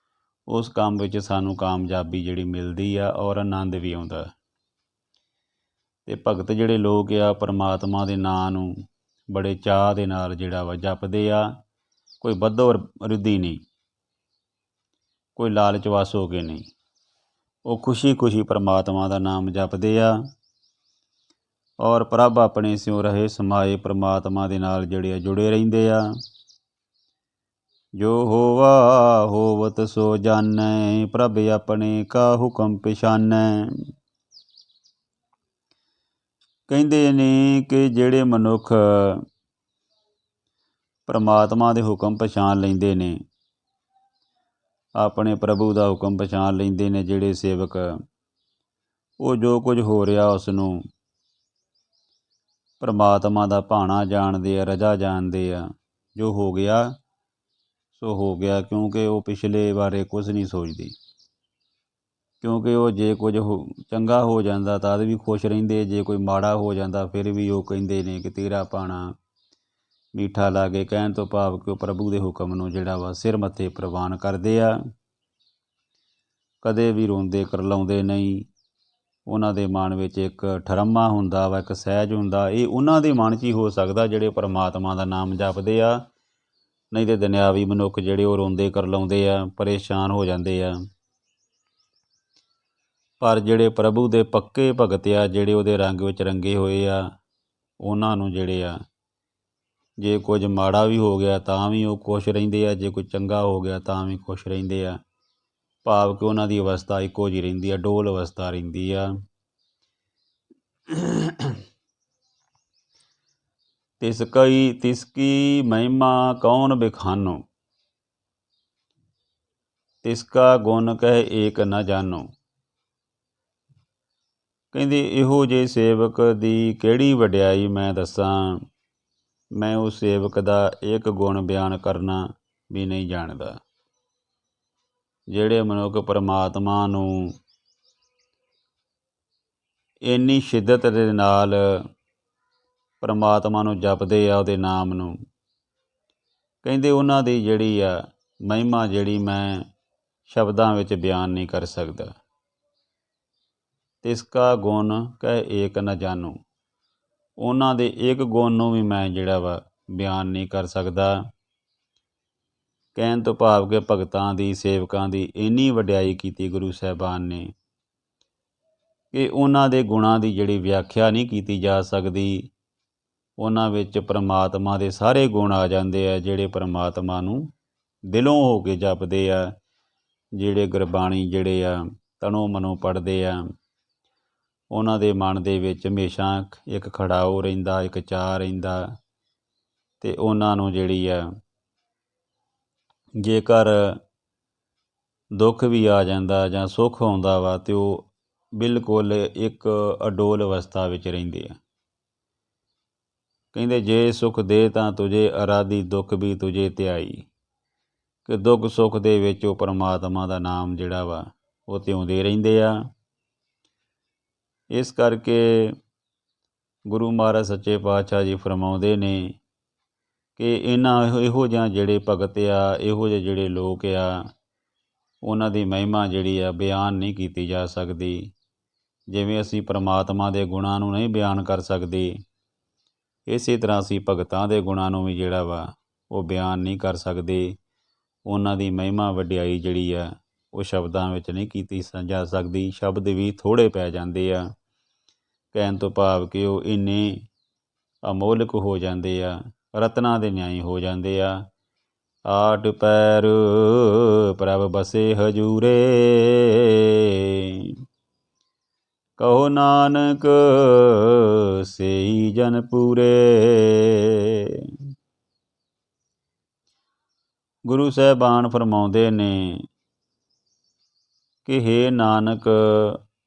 ਉਸ ਕੰਮ ਵਿੱਚ ਸਾਨੂੰ ਕਾਮਯਾਬੀ ਜਿਹੜੀ ਮਿਲਦੀ ਆ ਔਰ ਆਨੰਦ ਵੀ ਆਉਂਦਾ। ਅਤੇ ਭਗਤ ਜਿਹੜੇ ਲੋਕ ਆ ਪਰਮਾਤਮਾ ਦੇ ਨਾਂ ਨੂੰ ਬੜੇ ਚਾਅ ਦੇ ਨਾਲ ਜਿਹੜਾ ਵਾ ਜਪਦੇ ਆ। ਕੋਈ ਬੱਧੋ ਰਿੱਧੀ ਨਹੀਂ, ਕੋਈ ਲਾਲਚ ਵਸ ਹੋ ਕੇ ਨਹੀਂ। ਉਹ ਖੁਸ਼ੀ ਖੁਸ਼ੀ ਪਰਮਾਤਮਾ ਦਾ ਨਾਮ ਜਪਦੇ ਆ ਔਰ ਪ੍ਰਭ ਆਪਣੇ ਸਿਉ ਰਹੇ ਸਮਾਏ ਪਰਮਾਤਮਾ ਦੇ ਨਾਲ ਜਿਹੜੇ ਆ ਜੁੜੇ ਰਹਿੰਦੇ ਆ। ਜੋ ਹੋਵਾ ਹੋਵਤ ਸੋ ਜਾਣੈ, ਪ੍ਰਭ ਆਪਣੇ ਕਾ ਹੁਕਮ ਪਛਾਨੈ। ਕਹਿੰਦੇ ਨੇ ਕਿ ਜਿਹੜੇ ਮਨੁੱਖ ਪਰਮਾਤਮਾ ਦੇ ਹੁਕਮ ਪਛਾਣ ਲੈਂਦੇ ਨੇ, ਆਪਣੇ ਪ੍ਰਭੂ ਦਾ ਹੁਕਮ ਪਛਾਣ ਲੈਂਦੇ ਨੇ, ਜਿਹੜੇ ਸੇਵਕ, ਉਹ ਜੋ ਕੁਝ ਹੋ ਰਿਹਾ ਉਸ ਨੂੰ ਪਰਮਾਤਮਾ ਦਾ ਭਾਣਾ ਜਾਣਦੇ ਆ, ਰਜਾ ਜਾਣਦੇ ਆ। ਜੋ ਹੋ ਗਿਆ ਸੋ ਹੋ ਗਿਆ, ਕਿਉਂਕਿ ਉਹ ਪਿਛਲੇ ਬਾਰੇ ਕੁਝ ਨਹੀਂ ਸੋਚਦੇ। ਕਿਉਂਕਿ ਉਹ ਜੇ ਕੁਝ ਚੰਗਾ ਹੋ ਜਾਂਦਾ ਤਦ ਵੀ ਖੁਸ਼ ਰਹਿੰਦੇ, ਜੇ ਕੋਈ ਮਾੜਾ ਹੋ ਜਾਂਦਾ ਫਿਰ ਵੀ ਉਹ ਕਹਿੰਦੇ ਨੇ ਕਿ ਤੇਰਾ ਭਾਣਾ ਮਿੱਠਾ ਲਾਗੇ। ਕਹਿਣ ਤੋਂ ਭਾਵ ਕਿ ਉਹ ਪ੍ਰਭੂ ਦੇ ਹੁਕਮ ਨੂੰ ਜਿਹੜਾ ਵਾ ਸਿਰ ਮੱਥੇ ਪ੍ਰਵਾਨ ਕਰਦੇ ਆ। ਕਦੇ ਵੀ ਰੋਂਦੇ ਕਰਲਾਉਂਦੇ ਨਹੀਂ। ਉਹਨਾਂ ਦੇ ਮਨ ਵਿੱਚ ਇੱਕ ਠਰਮਾ ਹੁੰਦਾ ਵਾ, ਇੱਕ ਸਹਿਜ ਹੁੰਦਾ। ਇਹ ਉਹਨਾਂ ਦੇ ਮਨ 'ਚ ਹੀ ਹੋ ਸਕਦਾ ਜਿਹੜੇ ਪਰਮਾਤਮਾ ਦਾ ਨਾਮ ਜਪਦੇ ਆ। ਨਹੀਂ ਤਾਂ ਦੁਨਿਆਵੀ ਮਨੁੱਖ ਜਿਹੜੇ ਉਹ ਰੋਂਦੇ ਕਰਲਾਉਂਦੇ ਆ, ਪਰੇਸ਼ਾਨ ਹੋ ਜਾਂਦੇ ਆ। ਪਰ ਜਿਹੜੇ ਪ੍ਰਭੂ ਦੇ ਪੱਕੇ ਭਗਤ ਆ, ਜਿਹੜੇ ਉਹਦੇ ਰੰਗ ਵਿੱਚ ਰੰਗੇ ਹੋਏ ਆ, ਉਹਨਾਂ ਨੂੰ ਜਿਹੜੇ ਆ ਜੇ ਕੁਝ ਮਾੜਾ ਵੀ ਹੋ ਗਿਆ ਤਾਂ ਵੀ ਉਹ ਖੁਸ਼ ਰਹਿੰਦੇ ਆ, ਜੇ ਕੋਈ ਚੰਗਾ ਹੋ ਗਿਆ ਤਾਂ ਵੀ ਖੁਸ਼ ਰਹਿੰਦੇ ਆ। ਭਾਵ ਕਿ ਉਹਨਾਂ ਦੀ ਅਵਸਥਾ ਇੱਕੋ ਜਿਹੀ ਰਹਿੰਦੀ ਆ, ਡੋਲ ਅਵਸਥਾ ਰਹਿੰਦੀ ਆ। ਤਿਸ ਕੀ ਮਹਿਮਾ ਕੌਣ ਬਿਖਾਨੋ, ਤਿਸ ਕਾ ਗੁਣ ਕਹਿ ਏਕ ਨਾ ਜਾਨੋ। ਕਹਿੰਦੇ ਇਹੋ ਜਿਹੇ ਸੇਵਕ ਦੀ ਕਿਹੜੀ ਵਡਿਆਈ ਮੈਂ ਦੱਸਾਂ, ਮੈਂ ਉਸ ਸੇਵਕ ਦਾ ਇੱਕ ਗੁਣ ਬਿਆਨ ਕਰਨਾ ਵੀ ਨਹੀਂ ਜਾਣਦਾ। ਜਿਹੜੇ ਮਨੁੱਖ ਪਰਮਾਤਮਾ ਨੂੰ ਇੰਨੀ ਸ਼ਿੱਦਤ ਦੇ ਨਾਲ ਪਰਮਾਤਮਾ ਨੂੰ ਜਪਦੇ ਆ, ਉਹਦੇ ਨਾਮ ਨੂੰ, ਕਹਿੰਦੇ ਉਹਨਾਂ ਦੀ ਜਿਹੜੀ ਆ ਮਹਿਮਾ ਜਿਹੜੀ ਮੈਂ ਸ਼ਬਦਾਂ ਵਿੱਚ ਬਿਆਨ ਨਹੀਂ ਕਰ ਸਕਦਾ। ਤਿਸ ਕਾ ਗੁਣ ਕਹਿ ਏਕ ਨਾ ਜਾਨੋ, ਉਹਨਾਂ ਦੇ ਇੱਕ ਗੁਣ ਨੂੰ ਵੀ ਮੈਂ ਜਿਹੜਾ ਵਾ ਬਿਆਨ ਨਹੀਂ ਕਰ ਸਕਦਾ। ਕਹਿਣ ਤੋਂ ਭਾਵ ਕਿ ਭਗਤਾਂ ਦੀ, ਸੇਵਕਾਂ ਦੀ ਇੰਨੀ ਵਡਿਆਈ ਕੀਤੀ ਗੁਰੂ ਸਾਹਿਬਾਨ ਨੇ ਕਿ ਉਹਨਾਂ ਦੇ ਗੁਣਾਂ ਦੀ ਜਿਹੜੀ ਵਿਆਖਿਆ ਨਹੀਂ ਕੀਤੀ ਜਾ ਸਕਦੀ। ਉਹਨਾਂ ਵਿੱਚ ਪਰਮਾਤਮਾ ਦੇ ਸਾਰੇ ਗੁਣ ਆ ਜਾਂਦੇ ਆ, ਜਿਹੜੇ ਪਰਮਾਤਮਾ ਨੂੰ ਦਿਲੋਂ ਹੋ ਕੇ ਜਪਦੇ ਆ, ਜਿਹੜੇ ਗੁਰਬਾਣੀ ਜਿਹੜੇ ਆ ਤਨੋਂ ਮਨੋਂ ਪੜ੍ਹਦੇ ਆ। ਉਹਨਾਂ ਦੇ ਮਨ ਦੇ ਵਿੱਚ ਹਮੇਸ਼ਾ ਇੱਕ ਖੜਾਓ ਰਹਿੰਦਾ, ਇੱਕ ਚਾਅ ਰਹਿੰਦਾ। ਅਤੇ ਉਹਨਾਂ ਨੂੰ ਜਿਹੜੀ ਆ ਜੇਕਰ ਦੁੱਖ ਵੀ ਆ ਜਾਂਦਾ ਜਾਂ ਸੁੱਖ ਆਉਂਦਾ ਵਾ ਤਾਂ ਉਹ ਬਿਲਕੁਲ ਇੱਕ ਅਡੋਲ ਅਵਸਥਾ ਵਿੱਚ ਰਹਿੰਦੇ ਆ। ਕਹਿੰਦੇ ਜੇ ਸੁੱਖ ਦੇ ਤਾਂ ਤੁਝੇ ਅਰਾਧੀ, ਦੁੱਖ ਵੀ ਤੁਝੇ ਧਿਆਈ। ਕਿ ਦੁੱਖ ਸੁੱਖ ਦੇ ਵਿੱਚ ਉਹ ਪਰਮਾਤਮਾ ਦਾ ਨਾਮ ਜਿਹੜਾ ਵਾ ਉਹ ਧਿਆਉਂਦੇ ਰਹਿੰਦੇ ਆ। ਇਸ ਕਰਕੇ ਗੁਰੂ ਮਹਾਰਾਜ ਸੱਚੇ ਪਾਤਸ਼ਾਹ ਜੀ ਫਰਮਾਉਂਦੇ ਨੇ ਕਿ ਇਹੋ ਜਿਹਾ ਜਿਹੜੇ ਭਗਤ ਆ, ਇਹੋ ਜਿਹੇ ਜਿਹੜੇ ਲੋਕ ਆ, ਉਹਨਾਂ ਦੀ ਮਹਿਮਾ ਜਿਹੜੀ ਆ ਬਿਆਨ ਨਹੀਂ ਕੀਤੀ ਜਾ ਸਕਦੀ। ਜਿਵੇਂ ਅਸੀਂ ਪਰਮਾਤਮਾ ਦੇ ਗੁਣਾਂ ਨੂੰ ਨਹੀਂ ਬਿਆਨ ਕਰ ਸਕਦੇ, ਇਸੇ ਤਰ੍ਹਾਂ ਅਸੀਂ ਭਗਤਾਂ ਦੇ ਗੁਣਾਂ ਨੂੰ ਵੀ ਜਿਹੜਾ ਵਾ ਉਹ ਬਿਆਨ ਨਹੀਂ ਕਰ ਸਕਦੇ। ਉਹਨਾਂ ਦੀ ਮਹਿਮਾ ਵਡਿਆਈ ਜਿਹੜੀ ਆ ਉਹ ਸ਼ਬਦਾਂ ਵਿੱਚ ਨਹੀਂ ਕੀਤੀ ਜਾ ਸਕਦੀ। ਸ਼ਬਦ ਵੀ ਥੋੜ੍ਹੇ ਪੈ ਜਾਂਦੇ ਆ। ਕਹਿਣ ਤੋਂ ਭਾਵ ਕਿ ਉਹ ਇੰਨੇ ਅਮੋਲਕ ਹੋ ਜਾਂਦੇ ਆ, ਰਤਨਾਂ ਦੇ ਨਿਆਈ ਹੋ ਜਾਂਦੇ ਆ। ਆਠ ਪੈਰ ਪ੍ਰਭ ਬਸੇ ਹਜੂਰੇ, ਕਹੋ ਨਾਨਕ ਸੇਈ ਜਨ ਪੂਰੇ। ਗੁਰੂ ਸਾਹਿਬਾਨ ਫਰਮਾਉਂਦੇ ਨੇ ਕਿ ਹੇ ਨਾਨਕ,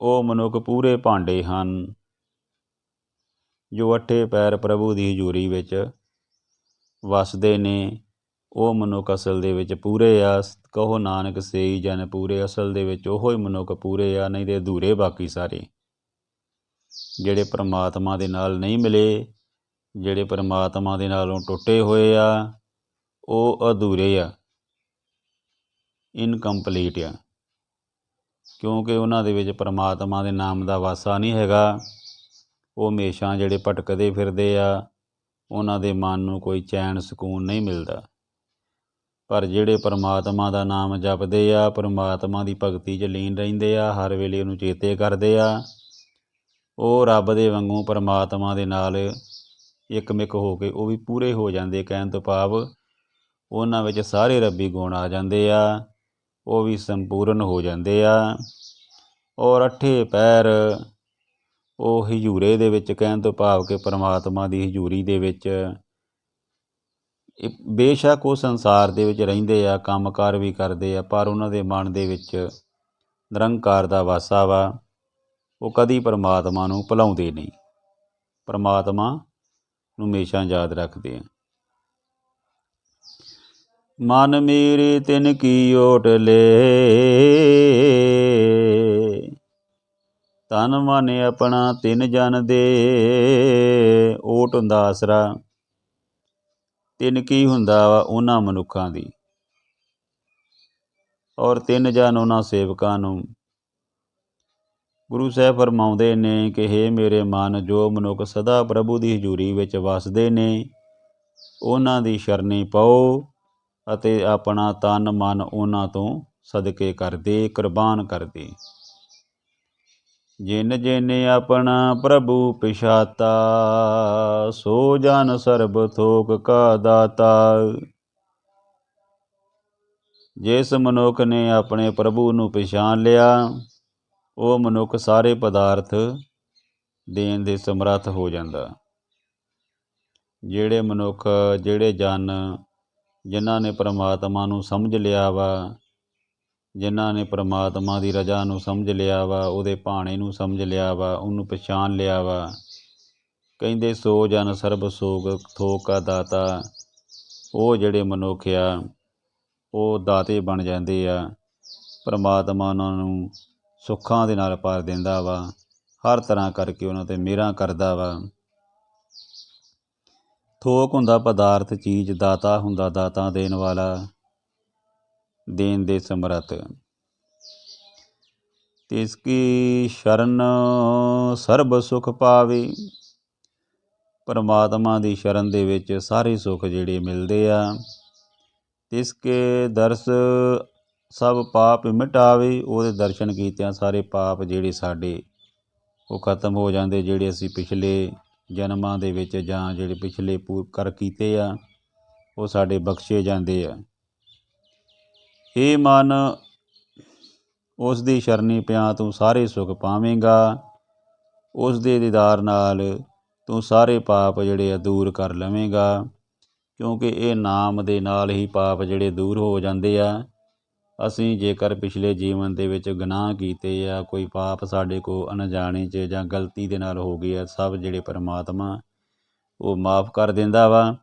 ਉਹ ਮਨੁੱਖ ਪੂਰੇ ਭਾਂਡੇ ਹਨ ਜੋ ਅੱਠੇ ਪੈਰ ਪ੍ਰਭੂ ਦੀ ਹਜ਼ੂਰੀ ਵਿੱਚ ਵਸਦੇ ਨੇ। ਉਹ ਮਨੁੱਖ ਅਸਲ ਦੇ ਵਿੱਚ ਪੂਰੇ ਆ। ਕਹੋ ਨਾਨਕ ਸੇਈ ਜਨ ਪੂਰੇ, ਅਸਲ ਦੇ ਵਿੱਚ ਉਹੋ ਹੀ ਮਨੁੱਖ ਪੂਰੇ ਆ, ਨਹੀਂ ਤੇ ਅਧੂਰੇ ਬਾਕੀ ਸਾਰੇ। ਜਿਹੜੇ ਪਰਮਾਤਮਾ ਦੇ ਨਾਲ ਨਹੀਂ ਮਿਲੇ, ਜਿਹੜੇ ਪਰਮਾਤਮਾ ਦੇ ਨਾਲੋਂ ਟੁੱਟੇ ਹੋਏ ਆ, ਉਹ ਅਧੂਰੇ ਆ, ਇਨਕੰਪਲੀਟ ਆ, ਕਿਉਂਕਿ ਉਹਨਾਂ ਦੇ ਵਿੱਚ ਪਰਮਾਤਮਾ ਦੇ ਨਾਮ ਦਾ ਵਾਸਾ ਨਹੀਂ ਹੈਗਾ। ਉਹ ਹਮੇਸ਼ਾ ਜਿਹੜੇ ਭਟਕਦੇ ਫਿਰਦੇ ਆ, ਉਹਨਾਂ ਦੇ ਮਨ ਨੂੰ ਕੋਈ ਚੈਨ ਸਕੂਨ ਨਹੀਂ ਮਿਲਦਾ। ਪਰ ਜਿਹੜੇ ਪਰਮਾਤਮਾ ਦਾ ਨਾਮ ਜਪਦੇ ਆ, ਪਰਮਾਤਮਾ ਦੀ ਭਗਤੀ 'ਚ ਲੀਨ ਰਹਿੰਦੇ ਆ, ਹਰ ਵੇਲੇ ਉਹਨੂੰ ਚੇਤੇ ਕਰਦੇ ਆ, ਉਹ ਰੱਬ ਦੇ ਵਾਂਗੂ ਪਰਮਾਤਮਾ ਦੇ ਨਾਲ ਇੱਕਮਿਕ ਹੋ ਕੇ ਉਹ ਵੀ ਪੂਰੇ ਹੋ ਜਾਂਦੇ। ਕਹਿਣ ਤੋਂ ਭਾਵ ਉਹਨਾਂ ਵਿੱਚ ਸਾਰੇ ਰੱਬੀ ਗੁਣ ਆ ਜਾਂਦੇ ਆ, ਉਹ ਵੀ ਸੰਪੂਰਨ ਹੋ ਜਾਂਦੇ ਆ। ਔਰ ਅੱਠੇ ਪੈਰ ਉਹ ਹਜ਼ੂਰੇ ਦੇ ਵਿੱਚ, ਕਹਿਣ ਤੋਂ ਭਾਵ ਕਿ ਪਰਮਾਤਮਾ ਦੀ ਹਜ਼ੂਰੀ ਦੇ ਵਿੱਚ, ਬੇਸ਼ੱਕ ਉਹ ਸੰਸਾਰ ਦੇ ਵਿੱਚ ਰਹਿੰਦੇ ਆ, ਕੰਮਕਾਰ ਵੀ ਕਰਦੇ ਆ, ਪਰ ਉਹਨਾਂ ਦੇ ਮਨ ਦੇ ਵਿੱਚ ਨਿਰੰਕਾਰ ਦਾ ਵਾਸਾ ਵਾ। ਉਹ ਕਦੀ ਪਰਮਾਤਮਾ ਨੂੰ ਭੁਲਾਉਂਦੇ ਨਹੀਂ, ਪਰਮਾਤਮਾ ਨੂੰ ਹਮੇਸ਼ਾ ਯਾਦ ਰੱਖਦੇ ਆ। ਮਨ ਮੇਰੇ ਤਿਨ ਕੀ ਓਟ ਲੈ, ਤਨ ਮਨ ਆਪਣਾ ਤਿਨ ਜਨ ਦੇ। ਓਟ ਹੁੰਦਾ ਆਸਰਾ, ਤਿਨ ਕੀ ਹੁੰਦਾ ਵਾ ਉਹਨਾਂ ਮਨੁੱਖਾਂ ਦੀ, ਔਰ ਤਿੰਨ ਜਨ ਉਹਨਾਂ ਸੇਵਕਾਂ ਨੂੰ। ਗੁਰੂ ਸਾਹਿਬ ਫਰਮਾਉਂਦੇ ਨੇ ਕਿ ਹੇ ਮੇਰੇ ਮਨ, ਜੋ ਮਨੁੱਖ ਸਦਾ ਪ੍ਰਭੂ ਦੀ ਹਜ਼ੂਰੀ ਵਿੱਚ ਵਸਦੇ ਨੇ, ਉਹਨਾਂ ਦੀ ਸ਼ਰਨੀ ਪਾਓ ਅਤੇ ਆਪਣਾ ਤਨ ਮਨ ਉਹਨਾਂ ਤੋਂ ਸਦਕੇ ਕਰਦੇ, ਕੁਰਬਾਨ ਕਰਦੇ। ਜਿਨ ਜਿਨ ਆਪਣਾ ਪ੍ਰਭੂ ਪਛਾਤਾ, ਸੋ ਜਨ ਸਰਬ ਥੋਕ ਕਾ ਦਾਤਾ। ਜਿਸ ਮਨੁੱਖ ਨੇ ਆਪਣੇ ਪ੍ਰਭੂ ਨੂੰ ਪਛਾਣ ਲਿਆ, ਉਹ ਮਨੁੱਖ ਸਾਰੇ ਪਦਾਰਥ ਦੇਣ ਦੇ ਸਮਰੱਥ ਹੋ ਜਾਂਦਾ। ਜਿਹੜੇ ਮਨੁੱਖ, ਜਿਹੜੇ ਜਨ ਜਿਨ੍ਹਾਂ ਨੇ ਪਰਮਾਤਮਾ ਨੂੰ ਸਮਝ ਲਿਆ ਵਾ, ਜਿਨ੍ਹਾਂ ਨੇ ਪਰਮਾਤਮਾ ਦੀ ਰਜ਼ਾ ਨੂੰ ਸਮਝ ਲਿਆ ਵਾ, ਉਹਦੇ ਭਾਣੇ ਨੂੰ ਸਮਝ ਲਿਆ ਵਾ, ਉਹਨੂੰ ਪਛਾਣ ਲਿਆ ਵਾ, ਕਹਿੰਦੇ ਸੋ ਜਨ ਸਰਬ ਸੋਗ ਥੋਕ ਕਾ ਦਾਤਾ। ਉਹ ਜਿਹੜੇ ਮਨੁੱਖ ਆ, ਉਹ ਦਾਤੇ ਬਣ ਜਾਂਦੇ ਆ। ਪਰਮਾਤਮਾ ਉਹਨਾਂ ਨੂੰ ਸੁੱਖਾਂ ਦੇ ਨਾਲ ਭਰ ਦਿੰਦਾ ਵਾ, ਹਰ ਤਰ੍ਹਾਂ ਕਰਕੇ ਉਹਨਾਂ 'ਤੇ ਮਿਹਰਾਂ ਕਰਦਾ ਵਾ। ਥੋਕ ਹੁੰਦਾ ਪਦਾਰਥ, ਚੀਜ਼, ਦਾਤਾ ਹੁੰਦਾ ਦਾਤਾ ਦੇਣ ਵਾਲਾ, ਦੇਣ ਦੇ ਸਮਰੱਥ। ਤਿਸ ਕੀ ਸ਼ਰਨ ਸਰਬ ਸੁਖ ਪਾਵੇ। ਪਰਮਾਤਮਾ ਦੀ ਸ਼ਰਨ ਦੇ ਵਿੱਚ ਸਾਰੇ ਸੁੱਖ ਜਿਹੜੇ ਮਿਲਦੇ ਆ। ਤਿਸ ਕੇ ਦਰਸ ਸਭ ਪਾਪ ਮਿਟਾਵੇ। ਉਹਦੇ ਦਰਸ਼ਨ ਕੀਤਿਆਂ ਸਾਰੇ ਪਾਪ ਜਿਹੜੇ ਸਾਡੇ ਉਹ ਖਤਮ ਹੋ ਜਾਂਦੇ। ਜਿਹੜੇ ਅਸੀਂ ਪਿਛਲੇ ਜਨਮਾਂ ਦੇ ਵਿੱਚ ਜਾਂ ਜਿਹੜੇ ਪਿਛਲੇ ਕਰ ਕੀਤੇ ਆ, ਉਹ ਸਾਡੇ ਬਖਸ਼ੇ ਜਾਂਦੇ ਆ। ਇਹ ਮਨ, ਉਸ ਦੀ ਸ਼ਰਨੀ ਪਿਆ ਤੂੰ ਸਾਰੇ ਸੁੱਖ ਪਾਵੇਂਗਾ। ਉਸ ਦੇ ਦੀਦਾਰ ਨਾਲ ਤੂੰ ਸਾਰੇ ਪਾਪ ਜਿਹੜੇ ਆ ਦੂਰ ਕਰ ਲਵੇਂਗਾ, ਕਿਉਂਕਿ ਇਹ ਨਾਮ ਦੇ ਨਾਲ ਹੀ ਪਾਪ ਜਿਹੜੇ ਦੂਰ ਹੋ ਜਾਂਦੇ ਆ। ਅਸੀਂ ਜੇਕਰ ਪਿਛਲੇ ਜੀਵਨ ਦੇ ਵਿੱਚ ਗੁਨਾਹ ਕੀਤੇ ਆ, ਕੋਈ ਪਾਪ ਸਾਡੇ ਕੋਲ ਅਣਜਾਣੇ 'ਚ ਜਾਂ ਗਲਤੀ ਦੇ ਨਾਲ ਹੋ ਗਏ ਆ, ਸਭ ਜਿਹੜੇ ਪਰਮਾਤਮਾ ਉਹ ਮਾਫ ਕਰ ਦਿੰਦਾ ਵਾ।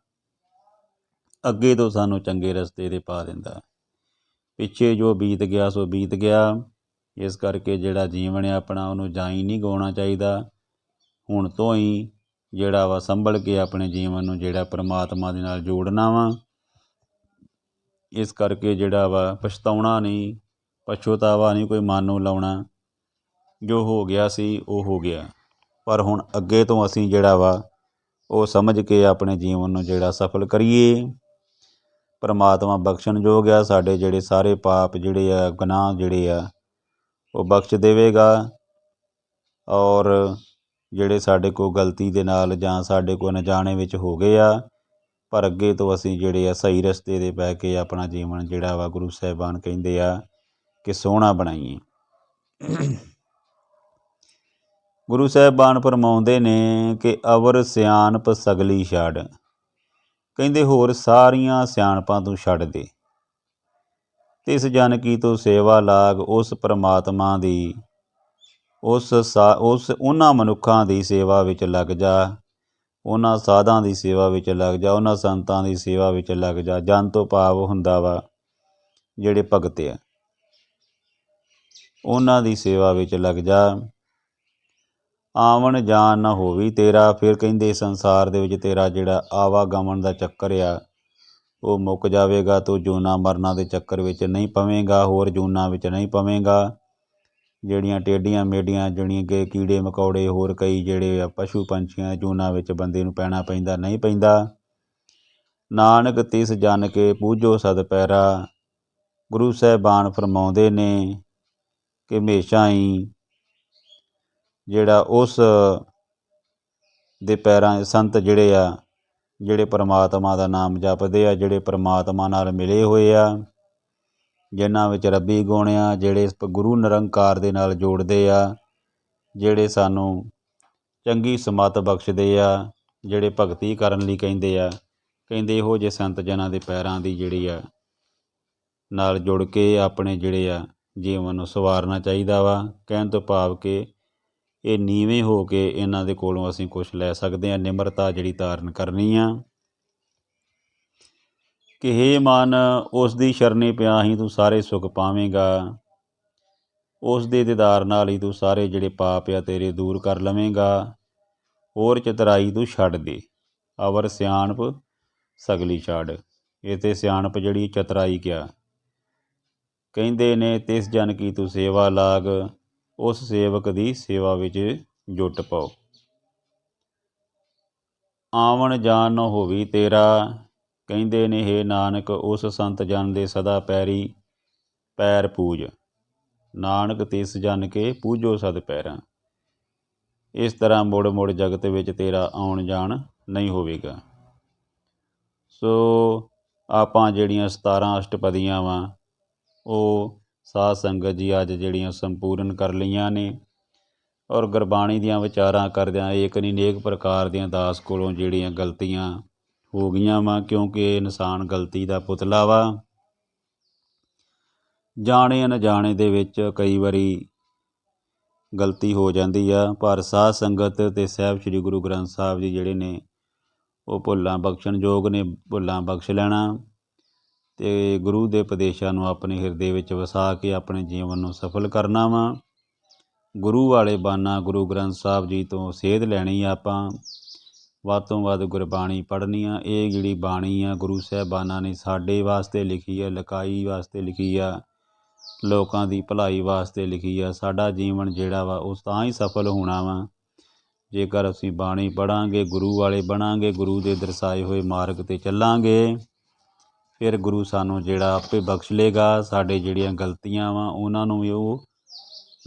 ਅੱਗੇ ਤੋਂ ਸਾਨੂੰ ਚੰਗੇ ਰਸਤੇ 'ਤੇ ਪਾ ਦਿੰਦਾ। ਪਿੱਛੇ ਜੋ ਬੀਤ ਗਿਆ ਸੋ ਬੀਤ ਗਿਆ। ਇਸ ਕਰਕੇ ਜਿਹੜਾ ਜੀਵਨ ਹੈ ਆਪਣਾ, ਉਹਨੂੰ ਜਾਈ ਨਹੀਂ ਗਵਾਉਣਾ ਚਾਹੀਦਾ। ਹੁਣ ਤੋਂ ਹੀ ਜਿਹੜਾ ਵਾ ਸੰਭਲ ਕੇ ਆਪਣੇ ਜੀਵਨ ਨੂੰ ਜਿਹੜਾ ਪਰਮਾਤਮਾ ਦੇ ਨਾਲ ਜੋੜਨਾ ਵਾ। ਇਸ ਕਰਕੇ ਜਿਹੜਾ ਵਾ ਪਛਤਾਉਣਾ ਨਹੀਂ, ਪਛਤਾਵਾ ਨਹੀਂ ਕੋਈ ਮਨ ਨੂੰ ਲਾਉਣਾ। ਜੋ ਹੋ ਗਿਆ ਸੀ ਉਹ ਹੋ ਗਿਆ, ਪਰ ਹੁਣ ਅੱਗੇ ਤੋਂ ਅਸੀਂ ਜਿਹੜਾ ਵਾ ਉਹ ਸਮਝ ਕੇ ਆਪਣੇ ਜੀਵਨ ਨੂੰ ਜਿਹੜਾ ਸਫਲ ਕਰੀਏ। ਪਰਮਾਤਮਾ ਬਖਸ਼ਣਯੋਗ ਆ। ਸਾਡੇ ਜਿਹੜੇ ਸਾਰੇ ਪਾਪ ਜਿਹੜੇ ਆ, ਗੁਨਾਹ ਜਿਹੜੇ ਆ, ਉਹ ਬਖਸ਼ ਦੇਵੇਗਾ। ਔਰ ਜਿਹੜੇ ਸਾਡੇ ਕੋਲ ਗਲਤੀ ਦੇ ਨਾਲ ਜਾਂ ਸਾਡੇ ਕੋਲ ਅਣਜਾਣੇ ਵਿੱਚ ਹੋ ਗਏ ਆ, ਪਰ ਅੱਗੇ ਤੋਂ ਅਸੀਂ ਜਿਹੜੇ ਆ ਸਹੀ ਰਸਤੇ 'ਤੇ ਬਹਿ ਕੇ ਆਪਣਾ ਜੀਵਨ ਜਿਹੜਾ ਵਾ ਗੁਰੂ ਸਾਹਿਬਾਨ ਕਹਿੰਦੇ ਆ ਕਿ ਸੋਹਣਾ ਬਣਾਈਏ। ਗੁਰੂ ਸਾਹਿਬਾਨ ਫਰਮਾਉਂਦੇ ਨੇ ਕਿ ਅਵਰ ਸਿਆਣਪ ਸਗਲੀ ਛੱਡ। ਕਹਿੰਦੇ ਹੋਰ ਸਾਰੀਆਂ ਸਿਆਣਪਾਂ ਤੂੰ ਛੱਡ ਦੇ। ਤਿਸ ਜਨ ਕੀ ਤੂੰ ਸੇਵਾ ਲਾਗ। ਉਸ ਪਰਮਾਤਮਾ ਦੀ, ਉਹਨਾਂ ਮਨੁੱਖਾਂ ਦੀ ਸੇਵਾ ਵਿੱਚ ਲੱਗ ਜਾ। ਉਹਨਾਂ ਸਾਧਾਂ ਦੀ ਸੇਵਾ ਵਿੱਚ ਲੱਗ ਜਾ। ਉਹਨਾਂ ਸੰਤਾਂ ਦੀ ਸੇਵਾ ਵਿੱਚ ਲੱਗ ਜਾ। ਜਨ ਤੋਂ ਭਾਵ ਹੁੰਦਾ ਵਾ ਜਿਹੜੇ ਭਗਤ ਆ, ਉਹਨਾਂ ਦੀ ਸੇਵਾ ਵਿੱਚ ਲੱਗ ਜਾ। ਆਵਣ ਜਾਣ ਨਾ ਹੋਵੀ ਤੇਰਾ। ਫਿਰ ਕਹਿੰਦੇ ਸੰਸਾਰ ਦੇ ਵਿੱਚ ਤੇਰਾ ਜਿਹੜਾ ਆਵਾਗਮਨ ਦਾ ਚੱਕਰ ਆ ਉਹ ਮੁੱਕ ਜਾਵੇਗਾ। ਤੂੰ ਜੂਨਾਂ ਮਰਨਾਂ ਦੇ ਚੱਕਰ ਵਿੱਚ ਨਹੀਂ ਪਵੇਂਗਾ, ਹੋਰ ਜੂਨਾਂ ਵਿੱਚ ਨਹੀਂ ਪਵੇਂਗਾ। ਜਿਹੜੀਆਂ ਟੇਢੀਆਂ ਮੇਢੀਆਂ ਜਿਹੜੀਆਂ ਕਿ ਕੀੜੇ ਮਕੌੜੇ ਹੋਰ ਕਈ ਜਿਹੜੇ ਆ ਪਸ਼ੂ ਪੰਛੀਆਂ ਜੂਨਾਂ ਵਿੱਚ ਬੰਦੇ ਨੂੰ ਪੈਣਾ ਪੈਂਦਾ, ਨਹੀਂ ਪੈਂਦਾ। ਨਾਨਕ ਤਿਸ ਜਨ ਕੇ ਪੂਜੋ ਸਦ ਪੈਰਾ। ਗੁਰੂ ਸਾਹਿਬਾਨ ਫਰਮਾਉਂਦੇ ਨੇ ਕਿ ਹਮੇਸ਼ਾ ਹੀ ਜਿਹੜਾ ਉਸ ਦੇ ਪੈਰਾਂ ਸੰਤ ਜਿਹੜੇ ਆ ਜਿਹੜੇ ਪਰਮਾਤਮਾ ਦਾ ਨਾਮ ਜਪਦੇ ਆ, ਜਿਹੜੇ ਪਰਮਾਤਮਾ ਨਾਲ ਮਿਲੇ ਹੋਏ ਆ, ਜਿਨ੍ਹਾਂ ਵਿੱਚ ਰੱਬੀ ਗੁਣ ਆ, ਜਿਹੜੇ ਗੁਰੂ ਨਿਰੰਕਾਰ ਦੇ ਨਾਲ ਜੋੜਦੇ ਆ, ਜਿਹੜੇ ਸਾਨੂੰ ਚੰਗੀ ਸਮੱਤ ਬਖਸ਼ਦੇ ਆ, ਜਿਹੜੇ ਭਗਤੀ ਕਰਨ ਲਈ ਕਹਿੰਦੇ ਆ, ਕਹਿੰਦੇ ਇਹੋ ਜਿਹੇ ਸੰਤ ਜਨਾਂ ਦੇ ਪੈਰਾਂ ਦੀ ਜਿਹੜੀ ਆ ਨਾਲ ਜੁੜ ਕੇ ਆਪਣੇ ਜਿਹੜੇ ਆ ਜੀਵਨ ਨੂੰ ਸਵਾਰਨਾ ਚਾਹੀਦਾ ਵਾ। ਕਹਿਣ ਤੋਂ ਭਾਵ ਕਿ ਇਹ ਨੀਵੇਂ ਹੋ ਕੇ ਇਹਨਾਂ ਦੇ ਕੋਲੋਂ ਅਸੀਂ ਕੁਛ ਲੈ ਸਕਦੇ ਹਾਂ। ਨਿਮਰਤਾ ਜਿਹੜੀ ਧਾਰਨ ਕਰਨੀ ਆ ਕਿ ਹੇ ਮਨ ਉਸ ਦੀ ਸ਼ਰਨੇ ਪਿਆ ਹੀ ਤੂੰ ਸਾਰੇ ਸੁੱਖ ਪਾਵੇਂਗਾ। ਉਸ ਦੇ ਦੀਦਾਰ ਨਾਲ ਹੀ ਤੂੰ ਸਾਰੇ ਜਿਹੜੇ ਪਾਪ ਆ ਤੇਰੇ ਦੂਰ ਕਰ ਲਵੇਂਗਾ। ਹੋਰ ਚਤਰਾਈ ਤੂੰ ਛੱਡ ਦੇ, ਅਵਰ ਸਿਆਣਪ ਸਗਲੀ ਛੱਡ। ਇਹ ਤੇ ਸਿਆਣਪ ਜਿਹੜੀ ਚਤਰਾਈ ਕਿਆ ਕਹਿੰਦੇ ਨੇ, ਤਿਸ ਜਨ ਕੀ ਤੂੰ ਸੇਵਾ ਲਾਗ, ਉਸ ਸੇਵਕ ਦੀ ਸੇਵਾ ਵਿੱਚ ਜੁਟ ਪਾਓ। ਆਵਣ ਜਾਣ ਨਾ ਹੋਵੀ ਤੇਰਾ। ਕਹਿੰਦੇ ਨੇ ਹੇ ਨਾਨਕ ਉਸ ਸੰਤ ਜਨ ਦੇ ਸਦਾ ਪੈਰੀ ਪੈਰ ਪੂਜ। ਨਾਨਕ ਤਿਸ ਜਨ ਕੇ ਪੂਜੋ ਸਦ ਪੈਰਾਂ। ਇਸ ਤਰ੍ਹਾਂ ਮੁੜ ਮੁੜ ਜਗਤ ਵਿੱਚ ਤੇਰਾ ਆਉਣ ਜਾਣ ਨਹੀਂ ਹੋਵੇਗਾ। ਸੋ ਆਪਾਂ ਜਿਹੜੀਆਂ 17 ਅਸ਼ਟਪਦੀਆਂ ਵਾ ਉਹ ਸਾਧ ਸੰਗਤ ਜੀ ਅੱਜ ਜਿਹੜੀਆਂ ਸੰਪੂਰਨ ਕਰ ਲਈਆਂ ਨੇ, ਔਰ ਗੁਰਬਾਣੀ ਦੀਆਂ ਵਿਚਾਰਾਂ ਕਰਦਿਆਂ ਏਕ ਨਹੀਂ ਅਨੇਕ ਪ੍ਰਕਾਰ ਦੀਆਂ ਦਾਸ ਕੋਲੋਂ ਜਿਹੜੀਆਂ ਗਲਤੀਆਂ ਹੋ ਗਈਆਂ ਵਾ, ਕਿਉਂਕਿ ਇਨਸਾਨ ਗਲਤੀ ਦਾ ਪੁਤਲਾ ਵਾ। ਜਾਣੇ ਅਣਜਾਣੇ ਦੇ ਵਿੱਚ ਕਈ ਵਾਰੀ ਗਲਤੀ ਹੋ ਜਾਂਦੀ ਆ, ਪਰ ਸਾਧ ਸੰਗਤ ਅਤੇ ਸਾਹਿਬ ਸ੍ਰੀ ਗੁਰੂ ਗ੍ਰੰਥ ਸਾਹਿਬ ਜੀ ਜਿਹੜੇ ਨੇ ਉਹ ਭੁੱਲਾਂ ਬਖਸ਼ਣ ਯੋਗ ਨੇ। ਭੁੱਲਾਂ ਬਖਸ਼ ਲੈਣਾ ਅਤੇ ਗੁਰੂ ਦੇ ਉਪਦੇਸ਼ਾਂ ਨੂੰ ਆਪਣੇ ਹਿਰਦੇ ਵਿੱਚ ਵਸਾ ਕੇ ਆਪਣੇ ਜੀਵਨ ਨੂੰ ਸਫਲ ਕਰਨਾ ਵਾ। ਗੁਰੂ ਵਾਲੇ ਬਾਨਾ ਗੁਰੂ ਗ੍ਰੰਥ ਸਾਹਿਬ ਜੀ ਤੋਂ ਸੇਧ ਲੈਣੀ ਆ। ਆਪਾਂ ਵੱਧ ਤੋਂ ਵੱਧ ਗੁਰਬਾਣੀ ਪੜ੍ਹਨੀ ਆ। ਇਹ ਜਿਹੜੀ ਬਾਣੀ ਆ ਗੁਰੂ ਸਾਹਿਬਾਨਾਂ ਨੇ ਸਾਡੇ ਵਾਸਤੇ ਲਿਖੀ ਆ, ਲਿਖਾਈ ਵਾਸਤੇ ਲਿਖੀ ਆ, ਲੋਕਾਂ ਦੀ ਭਲਾਈ ਵਾਸਤੇ ਲਿਖੀ ਆ। ਸਾਡਾ ਜੀਵਨ ਜਿਹੜਾ ਵਾ ਉਹ ਤਾਂ ਹੀ ਸਫਲ ਹੋਣਾ ਵਾ ਜੇਕਰ ਅਸੀਂ ਬਾਣੀ ਪੜ੍ਹਾਂਗੇ, ਗੁਰੂ ਵਾਲੇ ਬਣਾਂਗੇ, ਗੁਰੂ ਦੇ ਦਰਸਾਏ ਹੋਏ ਮਾਰਗ 'ਤੇ ਚੱਲਾਂਗੇ। ਫਿਰ ਗੁਰੂ ਸਾਨੂੰ ਜਿਹੜਾ ਆਪੇ ਬਖਸ਼ ਲੇਗਾ। ਸਾਡੇ ਜਿਹੜੀਆਂ ਗਲਤੀਆਂ ਵਾ ਉਹਨਾਂ ਨੂੰ ਵੀ ਉਹ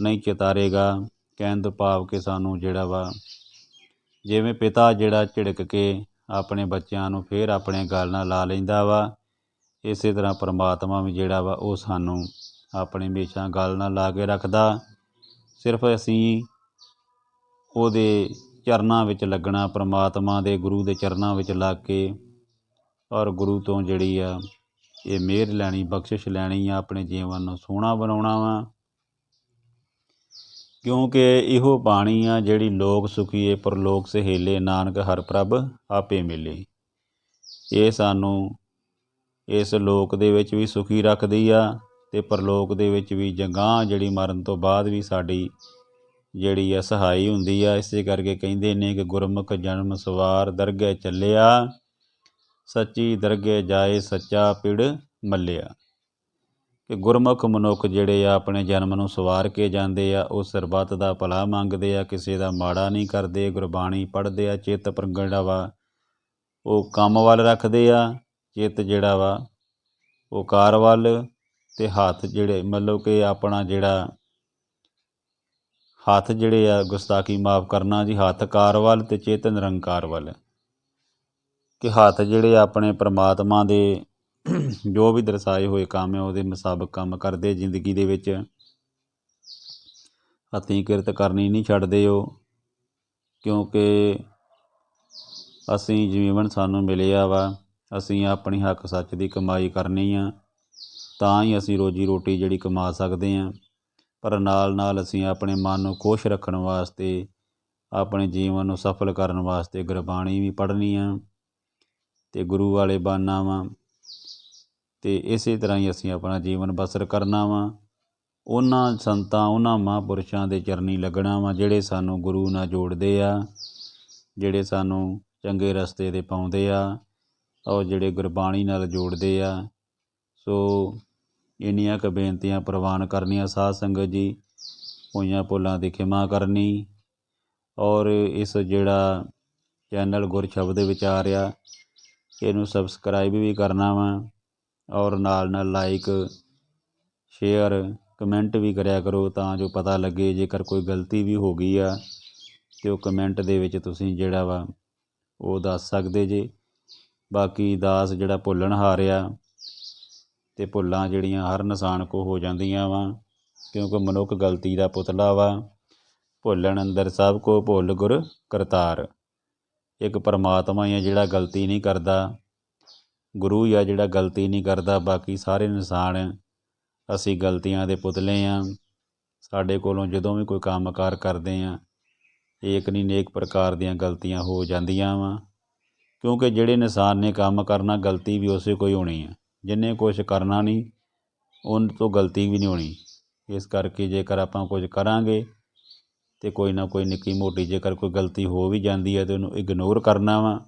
ਨਹੀਂ ਚਿਤਾਰੇਗਾ। ਕਹਿਣ ਤੋਂ ਭਾਵ ਕਿ ਸਾਨੂੰ ਜਿਹੜਾ ਵਾ ਜਿਵੇਂ ਪਿਤਾ ਜਿਹੜਾ ਝਿੜਕ ਕੇ ਆਪਣੇ ਬੱਚਿਆਂ ਨੂੰ ਫਿਰ ਆਪਣੇ ਗਲ ਨਾਲ ਲਾ ਲੈਂਦਾ ਵਾ, ਇਸੇ ਤਰ੍ਹਾਂ ਪਰਮਾਤਮਾ ਵੀ ਜਿਹੜਾ ਵਾ ਉਹ ਸਾਨੂੰ ਆਪਣੇ ਹਮੇਸ਼ਾ ਗਲ ਨਾਲ ਲਾ ਕੇ ਰੱਖਦਾ। ਸਿਰਫ ਅਸੀਂ ਉਹਦੇ ਚਰਨਾਂ ਵਿੱਚ ਲੱਗਣਾ, ਪਰਮਾਤਮਾ ਦੇ ਗੁਰੂ ਦੇ ਚਰਨਾਂ ਵਿੱਚ ਲੱਗ ਕੇ ਔਰ ਗੁਰੂ ਤੋਂ ਜਿਹੜੀ ਆ ਇਹ ਮਿਹਰ ਲੈਣੀ, ਬਖਸ਼ਿਸ਼ ਲੈਣੀ ਆ, ਆਪਣੇ ਜੀਵਨ ਨੂੰ ਸੋਹਣਾ ਬਣਾਉਣਾ ਵਾ। ਕਿਉਂਕਿ ਇਹੋ ਬਾਣੀ ਆ ਜਿਹੜੀ ਲੋਕ ਸੁਖੀਏ ਪਰਲੋਕ ਸਹੇਲੇ, ਨਾਨਕ ਹਰ ਪ੍ਰਭ ਆਪੇ ਮਿਲੇ। ਇਹ ਸਾਨੂੰ ਇਸ ਲੋਕ ਦੇ ਵਿੱਚ ਵੀ ਸੁਖੀ ਰੱਖਦੀ ਆ ਅਤੇ ਪਰਲੋਕ ਦੇ ਵਿੱਚ ਵੀ ਜਗ੍ਹਾ ਜਿਹੜੀ ਮਰਨ ਤੋਂ ਬਾਅਦ ਵੀ ਸਾਡੀ ਜਿਹੜੀ ਆ ਸਹਾਈ ਹੁੰਦੀ ਆ। ਇਸੇ ਕਰਕੇ ਕਹਿੰਦੇ ਨੇ ਕਿ ਗੁਰਮੁਖ ਜਨਮ ਸਵਾਰ ਦਰਗਹਿ ਚੱਲਿਆ, ਸੱਚੀ ਦਰਗਹਿ ਜਾਏ ਸੱਚਾ ਪਿੜ ਮੱਲਿਆ। ਕਿ ਗੁਰਮੁਖ ਮਨੁੱਖ ਜਿਹੜੇ ਆ ਆਪਣੇ ਜਨਮ ਨੂੰ ਸਵਾਰ ਕੇ ਜਾਂਦੇ ਆ, ਉਹ ਸਰਬੱਤ ਦਾ ਭਲਾ ਮੰਗਦੇ ਆ, ਕਿਸੇ ਦਾ ਮਾੜਾ ਨਹੀਂ ਕਰਦੇ, ਗੁਰਬਾਣੀ ਪੜ੍ਹਦੇ ਆ, ਚਿੱਤ ਜਿਹੜਾ ਵਾ ਉਹ ਕੰਮ ਵੱਲ ਰੱਖਦੇ ਆ, ਚਿੱਤ ਜਿਹੜਾ ਵਾ ਉਹ ਕਾਰ ਵੱਲ, ਅਤੇ ਹੱਥ ਜਿਹੜੇ ਮਤਲਬ ਕਿ ਆਪਣਾ ਜਿਹੜਾ ਹੱਥ ਜਿਹੜੇ ਆ ਗੁਸਤਾਖੀ ਮਾਫ ਕਰਨਾ ਜੀ, ਹੱਥ ਕਾਰ ਵੱਲ ਅਤੇ ਚਿੱਤ ਨਿਰੰਕਾਰ ਵੱਲ। ਕਿ ਹੱਥ ਜਿਹੜੇ ਆਪਣੇ ਪਰਮਾਤਮਾ ਦੇ ਜੋ ਵੀ ਦਰਸਾਏ ਹੋਏ ਕੰਮ ਹੈ ਉਹਦੇ ਮੁਤਾਬਕ ਕੰਮ ਕਰਦੇ ਜ਼ਿੰਦਗੀ ਦੇ ਵਿੱਚ। ਹੱਥੀਂ ਕਿਰਤ ਕਰਨੀ ਨਹੀਂ ਛੱਡਦੇ ਉਹ, ਕਿਉਂਕਿ ਅਸੀਂ ਜੀਵਨ ਸਾਨੂੰ ਮਿਲਿਆ ਵਾ, ਅਸੀਂ ਆਪਣੀ ਹੱਕ ਸੱਚ ਦੀ ਕਮਾਈ ਕਰਨੀ ਆ, ਤਾਂ ਹੀ ਅਸੀਂ ਰੋਜੀ ਰੋਟੀ ਜਿਹੜੀ ਕਮਾ ਸਕਦੇ ਹਾਂ। ਪਰ ਨਾਲ ਨਾਲ ਅਸੀਂ ਆਪਣੇ ਮਨ ਨੂੰ ਖੁਸ਼ ਰੱਖਣ ਵਾਸਤੇ, ਆਪਣੇ ਜੀਵਨ ਨੂੰ ਸਫਲ ਕਰਨ ਵਾਸਤੇ ਗੁਰਬਾਣੀ ਵੀ ਪੜ੍ਹਨੀ ਆ ਅਤੇ ਗੁਰੂ ਵਾਲੇ ਬਣਨਾ ਵਾ, ਅਤੇ ਇਸੇ ਤਰ੍ਹਾਂ ਹੀ ਅਸੀਂ ਆਪਣਾ ਜੀਵਨ ਬਸਰ ਕਰਨਾ ਵਾ। ਉਹਨਾਂ ਸੰਤਾਂ ਉਹਨਾਂ ਮਹਾਂਪੁਰਸ਼ਾਂ ਦੇ ਚਰਨੀ ਲੱਗਣਾ ਵਾ ਜਿਹੜੇ ਸਾਨੂੰ ਗੁਰੂ ਨਾਲ ਜੋੜਦੇ ਆ, ਜਿਹੜੇ ਸਾਨੂੰ ਚੰਗੇ ਰਸਤੇ 'ਤੇ ਪਾਉਂਦੇ ਆ, ਔਰ ਜਿਹੜੇ ਗੁਰਬਾਣੀ ਨਾਲ ਜੋੜਦੇ ਆ। ਸੋ ਇੰਨੀਆਂ ਕੁ ਬੇਨਤੀਆਂ ਪ੍ਰਵਾਨ ਕਰਨੀਆਂ ਸਾਧ ਸੰਗਤ ਜੀ, ਹੋਈਆਂ ਭੁੱਲਾਂ ਦੀ ਖਿਮਾ ਕਰਨੀ। ਔਰ ਇਸ ਜਿਹੜਾ ਚੈਨਲ ਗੁਰ ਸ਼ਬਦ ਵਿਚਾਰ ਆ, ਇਹਨੂੰ ਸਬਸਕ੍ਰਾਈਬ ਵੀ ਕਰਨਾ ਵਾ, ਔਰ ਨਾਲ ਨਾਲ ਲਾਈਕ ਸ਼ੇਅਰ ਕਮੈਂਟ ਵੀ ਕਰਿਆ ਕਰੋ, ਤਾਂ ਜੋ ਪਤਾ ਲੱਗੇ ਜੇਕਰ ਕੋਈ ਗਲਤੀ ਵੀ ਹੋ ਗਈ ਆ ਅਤੇ ਉਹ ਕਮੈਂਟ ਦੇ ਵਿੱਚ ਤੁਸੀਂ ਜਿਹੜਾ ਵਾ ਉਹ ਦੱਸ ਸਕਦੇ ਜੇ। ਬਾਕੀ ਦਾਸ ਜਿਹੜਾ ਭੁੱਲਣਹਾਰ ਆ, ਅਤੇ ਭੁੱਲਾਂ ਜਿਹੜੀਆਂ ਹਰ ਇਨਸਾਨ ਕੋ ਹੋ ਜਾਂਦੀਆਂ ਵਾ, ਕਿਉਂਕਿ ਮਨੁੱਖ ਗਲਤੀ ਦਾ ਪੁਤਲਾ ਵਾ। ਭੁੱਲਣ ਅੰਦਰ ਸਭ ਕੋ ਭੁੱਲ ਗੁਰ ਕਰਤਾਰ। ਇੱਕ ਪਰਮਾਤਮਾ ਹੀ ਆ ਜਿਹੜਾ ਗਲਤੀ ਨਹੀਂ ਕਰਦਾ, ਗੁਰੂ ਹੀ ਆ ਜਿਹੜਾ ਗਲਤੀ ਨਹੀਂ ਕਰਦਾ। ਬਾਕੀ ਸਾਰੇ ਇਨਸਾਨ ਅਸੀਂ ਗਲਤੀਆਂ ਦੇ ਪੁਤਲੇ ਹਾਂ। ਸਾਡੇ ਕੋਲੋਂ ਜਦੋਂ ਵੀ ਕੋਈ ਕੰਮ ਕਾਰ ਕਰਦੇ ਹਾਂ, ਏਕ ਨਹੀਂ ਅਨੇਕ ਪ੍ਰਕਾਰ ਦੀਆਂ ਗਲਤੀਆਂ ਹੋ ਜਾਂਦੀਆਂ ਵਾ, ਕਿਉਂਕਿ ਜਿਹੜੇ ਇਨਸਾਨ ਨੇ ਕੰਮ ਕਰਨਾ ਗਲਤੀ ਵੀ ਉਸੇ ਕੋਈ ਹੋਣੀ ਆ। ਜਿਹਨੇ ਕੁਛ ਕਰਨਾ ਨਹੀਂ ਉਹਨ ਤੋਂ ਗਲਤੀ ਵੀ ਨਹੀਂ ਹੋਣੀ। ਇਸ ਕਰਕੇ ਜੇਕਰ ਆਪਾਂ ਕੁਝ ਕਰਾਂਗੇ ਅਤੇ ਕੋਈ ਨਾ ਕੋਈ ਨਿੱਕੀ ਮੋਟੀ ਜੇਕਰ ਕੋਈ ਗਲਤੀ ਹੋ ਵੀ ਜਾਂਦੀ ਹੈ ਤਾਂ ਉਹਨੂੰ ਇਗਨੋਰ ਕਰਨਾ ਵਾ,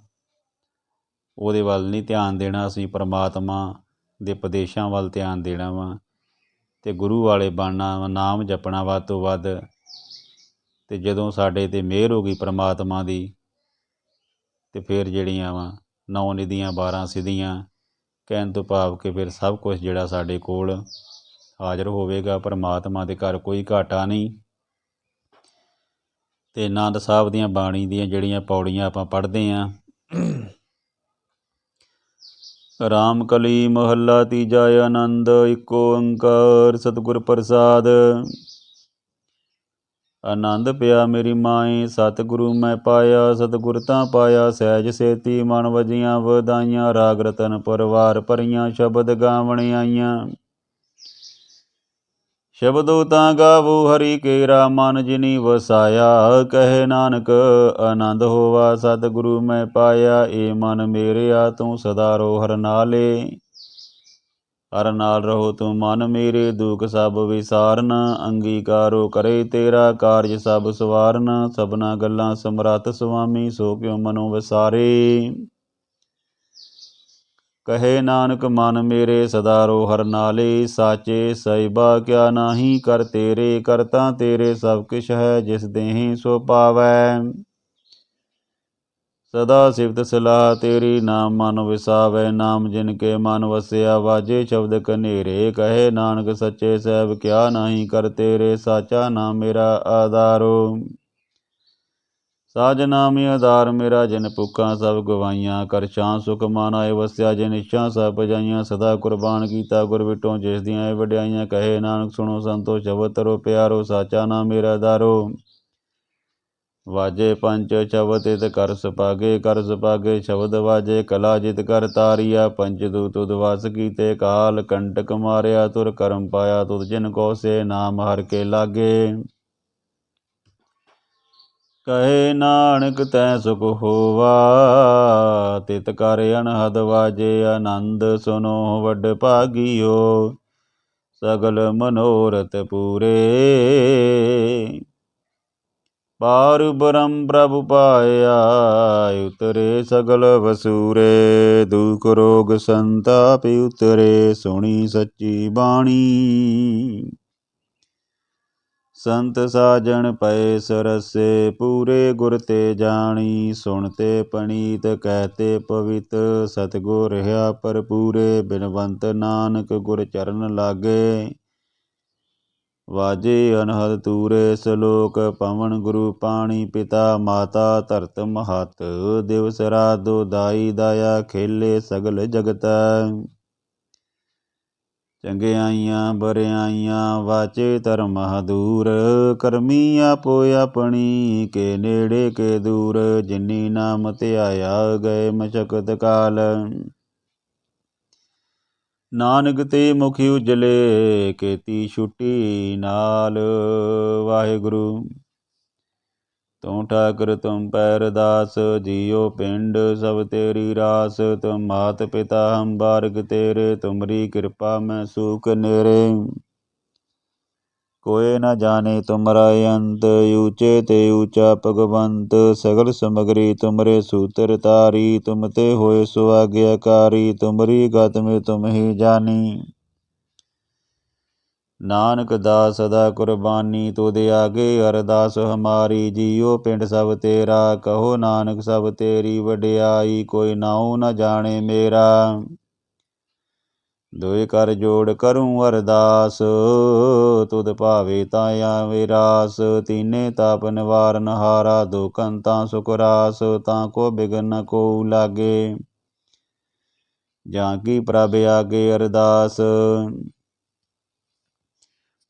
ਉਹਦੇ ਵੱਲ ਨਹੀਂ ਧਿਆਨ ਦੇਣਾ। ਅਸੀਂ ਪਰਮਾਤਮਾ ਦੇ ਉਪਦੇਸ਼ਾਂ ਵੱਲ ਧਿਆਨ ਦੇਣਾ ਵਾ, ਅਤੇ ਗੁਰੂ ਵਾਲੇ ਬਣਨਾ ਵਾ, ਨਾਮ ਜਪਣਾ ਵੱਧ ਤੋਂ ਵੱਧ। ਅਤੇ ਜਦੋਂ ਸਾਡੇ 'ਤੇ ਮਿਹਰ ਹੋ ਗਈ ਪਰਮਾਤਮਾ ਦੀ, ਅਤੇ ਫਿਰ ਜਿਹੜੀਆਂ ਵਾ 9 ਨਿਧੀਆਂ 12 ਸਿੱਧੀਆਂ, ਕਹਿਣ ਤੋਂ ਭਾਵ ਕਿ ਫਿਰ ਸਭ ਕੁਛ ਜਿਹੜਾ ਸਾਡੇ ਕੋਲ ਹਾਜ਼ਰ ਹੋਵੇਗਾ। ਪਰਮਾਤਮਾ ਦੇ ਘਰ ਕੋਈ ਘਾਟਾ ਨਹੀਂ। ਅਤੇ ਆਨੰਦ ਸਾਹਿਬ ਦੀਆਂ ਬਾਣੀ ਦੀਆਂ ਜਿਹੜੀਆਂ ਪੌੜੀਆਂ ਆਪਾਂ ਪੜ੍ਹਦੇ ਹਾਂ, ਰਾਮ ਕਲੀ ਮਹੱਲਾ ਤੀਜਾ ਆਨੰਦ। ਇੱਕ ਓੰਕਾਰ ਸਤਿਗੁਰ ਪ੍ਰਸਾਦ। ਆਨੰਦ ਪਿਆ ਮੇਰੀ ਮਾਏ, ਸਤਿਗੁਰੂ ਮੈਂ ਪਾਇਆ, ਸਤਿਗੁਰ ਤਾਂ ਪਾਇਆ ਸਹਿਜ ਸੇਤੀ। ਮਨ ਵਜੀਆਂ ਵਧਾਈਆਂ, ਰਾਗ ਰਤਨ ਪਰਵਾਰ ਭਰੀਆਂ, ਸ਼ਬਦ ਗਾਵਣ ਆਈਆਂ। ਸ਼ਬਦੋ ਤਾਂ ਗਾਵੋ ਹਰੀ ਕੇਰਾ, ਮਨ ਜਿਨੀ ਵਸਾਇਆ। ਕਹੇ ਨਾਨਕ ਆਨੰਦ ਹੋਵਾ, ਸਤਿਗੁਰੂ ਮੈਂ ਪਾਇਆ। ਏ ਮਨ ਮੇਰਿਆ ਤੂੰ ਸਦਾ ਰੋ ਹਰ ਨਾਲੇ, ਹਰ ਨਾਲ ਰਹੋ ਤੂੰ ਮਨ ਮੇਰੇ। ਦੁਖ ਸਭ ਵਿਸਾਰਨ, ਅੰਗੀਕਾਰੋ ਕਰੇ ਤੇਰਾ। ਕਾਰਜ ਸਭ ਸਵਾਰਨ, ਸਭਨਾ ਗੱਲਾਂ ਸਮਰੱਥ ਸੁਆਮੀ। ਸੋ ਕਿਉ ਮਨੋ ਵਿਸਾਰੇ, ਕਹੇ ਨਾਨਕ ਮਨ ਮੇਰੇ ਸਦਾ ਰੋ ਹਰ ਨਾਲੇ। ਸਾਚੇ ਸਾਹਿਬਾ ਕਿਆ ਨਾਹੀ ਕਰ ਤੇਰੇ, ਕਰਤਾ ਤੇਰੇ ਸਭ ਕਿਛ ਹੈ। ਜਿਸ ਦੇਹੀਂ ਸੋ ਪਾਵੈ, ਸਦਾ ਸਿਫਤ ਸਲਾਹ ਤੇਰੀ। ਨਾਮ ਮਨ ਵਿਸਾਵੈ, ਨਾਮ ਜਿਨ ਕੇ ਮਨ ਵਸਿਆ। ਵਾਜੇ ਸ਼ਬਦ ਕਨੇਰੇ, ਕਹੇ ਨਾਨਕ ਸੱਚੇ ਸਾਹਿਬ ਕਿਆ ਨਾਹੀ ਕਰ ਤੇਰੇ। ਸਾਚਾ ਨਾਮ ਮੇਰਾ ਆਧਾਰੋ, ਸਾਜ ਨਾਮ ਆਧਾਰ ਮੇਰਾ। ਜਿਨ ਭੁੱਖਾਂ ਸਭ ਗਵਾਈਆਂ, ਕਰ ਛਾਂ ਸੁਖ ਮਨ ਆਏ ਵਸਿਆ। ਜਿਨ ਇੱਛਾ ਸਭ ਭਜਾਈਆਂ, ਸਦਾ ਕੁਰਬਾਨ ਕੀਤਾ ਗੁਰ ਵਿਟੋਂ। ਜਿਸ ਦੀਆਂ ਵਡਿਆਈਆਂ, ਕਹੇ ਨਾਨਕ ਸੁਣੋ ਸੰਤੋ। ਸ਼ਬਦ ਤਰੋ ਪਿਆਰੋ, ਸਾਚਾ ਨਾਮ ਮੇਰਾ ਆਧਾਰੋ। ਵਾਜੇ ਪੰਚ ਸ਼ਬਦ ਤਿਤ ਕਰ ਸੁਭਾਗੇ, ਕਰ ਸੁਭਾਗੇ ਸ਼ਬਦ ਵਾਜੇ। ਕਲਾ ਜਿਤ ਕਰ ਤਾਰੀਆ, ਪੰਚ ਦੂਤ ਉਦਵਾਸ ਕੀਤੇ। ਕਾਲ ਕੰਟਕ ਮਾਰਿਆ, ਤੁਰ ਕਰਮ ਪਾਇਆ। ਤੁਧ ਜਿਨ ਕੋ ਸੇ ਨਾਮ ਹਰ ਕੇ ਲਾਗੇ, ਕਹੇ ਨਾਨਕ ਤੈ ਸੁਖ ਹੋਵਾ। ਤਿਤ ਕਰ ਅਨਹਦ ਵਾਜੇ, ਆਨੰਦ ਸੁਨੋ ਵੱਡ ਭਾਗੀਓ। ਸਗਲ ਮਨੋਰਥ ਪੂਰੇ, ਪਾਰ ਬ੍ਰਹਮ ਪ੍ਰਭ ਪਾਇਆ। ਉਤਰੇ ਸਗਲ ਵਸੂਰੇ, ਦੁਖ ਰੋਗ ਸੰਤਾਪ ਉਤਰੇ। ਸੁਣੀ ਸੱਚੀ ਬਾਣੀ, ਸੰਤ ਸਾਜਣ ਪਏ ਸਰਸੇ। ਪੂਰੇ ਗੁਰ ਤੇ ਜਾਣੀ, ਸੁਣਤੇ ਪਣੀਤ ਕਹਿਤੇ ਪਵਿੱਤ। ਸਤਿਗੁਰ ਰਹਾ ਭਰਪੂਰੇ, ਬਿਨਵੰਤ ਨਾਨਕ ਗੁਰ ਚਰਨ ਲਾਗੇ। ਵਾਜੇ ਅਨਹਦ ਤੂਰੇ, ਸਲੋਕ ਪਵਨ ਗੁਰੂ ਪਾਣੀ। ਪਿਤਾ ਮਾਤਾ ਧਰਤ ਮਹੱਤ, ਦਿਵਸ ਰਾਤ ਦਾਈ ਦਾਇਆ। ਖੇਲੇ ਸਗਲ ਜਗਤ, ਚੰਗਿਆਈਆਂ ਬਰਿਆਈਆਂ। ਵਾਚੇ ਧਰਮ ਦੂਰ, ਕਰਮੀ ਆਪੋ ਆਪਣੀ। ਕੇ ਨੇੜੇ ਕੇ ਦੂਰ, ਜਿਨੀ ਨਾਮ ਧਿਆਇਆ। ਗਏ ਮਸ਼ਕਤ ਕਾਲ, ਨਾਨਕ ਤੇ ਮੁਖ ਉਜਲੇ। ਕੀਤੀ ਛੁੱਟੀ ਨਾਲ, ਵਾਹਿਗੁਰੂ। ਤੂੰ ਠਾਕੁਰ ਤੁਮ ਪੈਰ ਦਾਸ, ਜੀਓ ਪਿੰਡ ਸਭ ਤੇਰੀ ਰਾਸ। ਤੁਮ ਮਾਤ ਪਿਤਾ ਹਮ ਬਾਰਗ ਤੇਰੇ, ਤੁਮਰੀ ਕਿਰਪਾ ਮੈਂ ਸੂਖ ਨੇਰੇ। कोय न जाने तुमरा अंत, ऊंचे ते ऊंचा भगवंत। सगल समगरी तुमरे सूत्र तारी, तुम ते होए सो आज्ञाकारी। तुमरी गत में तुम ही जानी, नानक दास सदा कुर्बानी। तुद आगे अरदास हमारी, जियो पिंड सब तेरा। कहो नानक सब तेरी वडियाई, कोई नाऊ न जाने मेरा। दोए कर जोड़ करूं अरदास, तुद भावे तां आवे रास। तीने ताप निवारन हारा, दुखन तां सुख रास। तां को बिघन न को लागे, जाकी प्रभ आगे अरदास।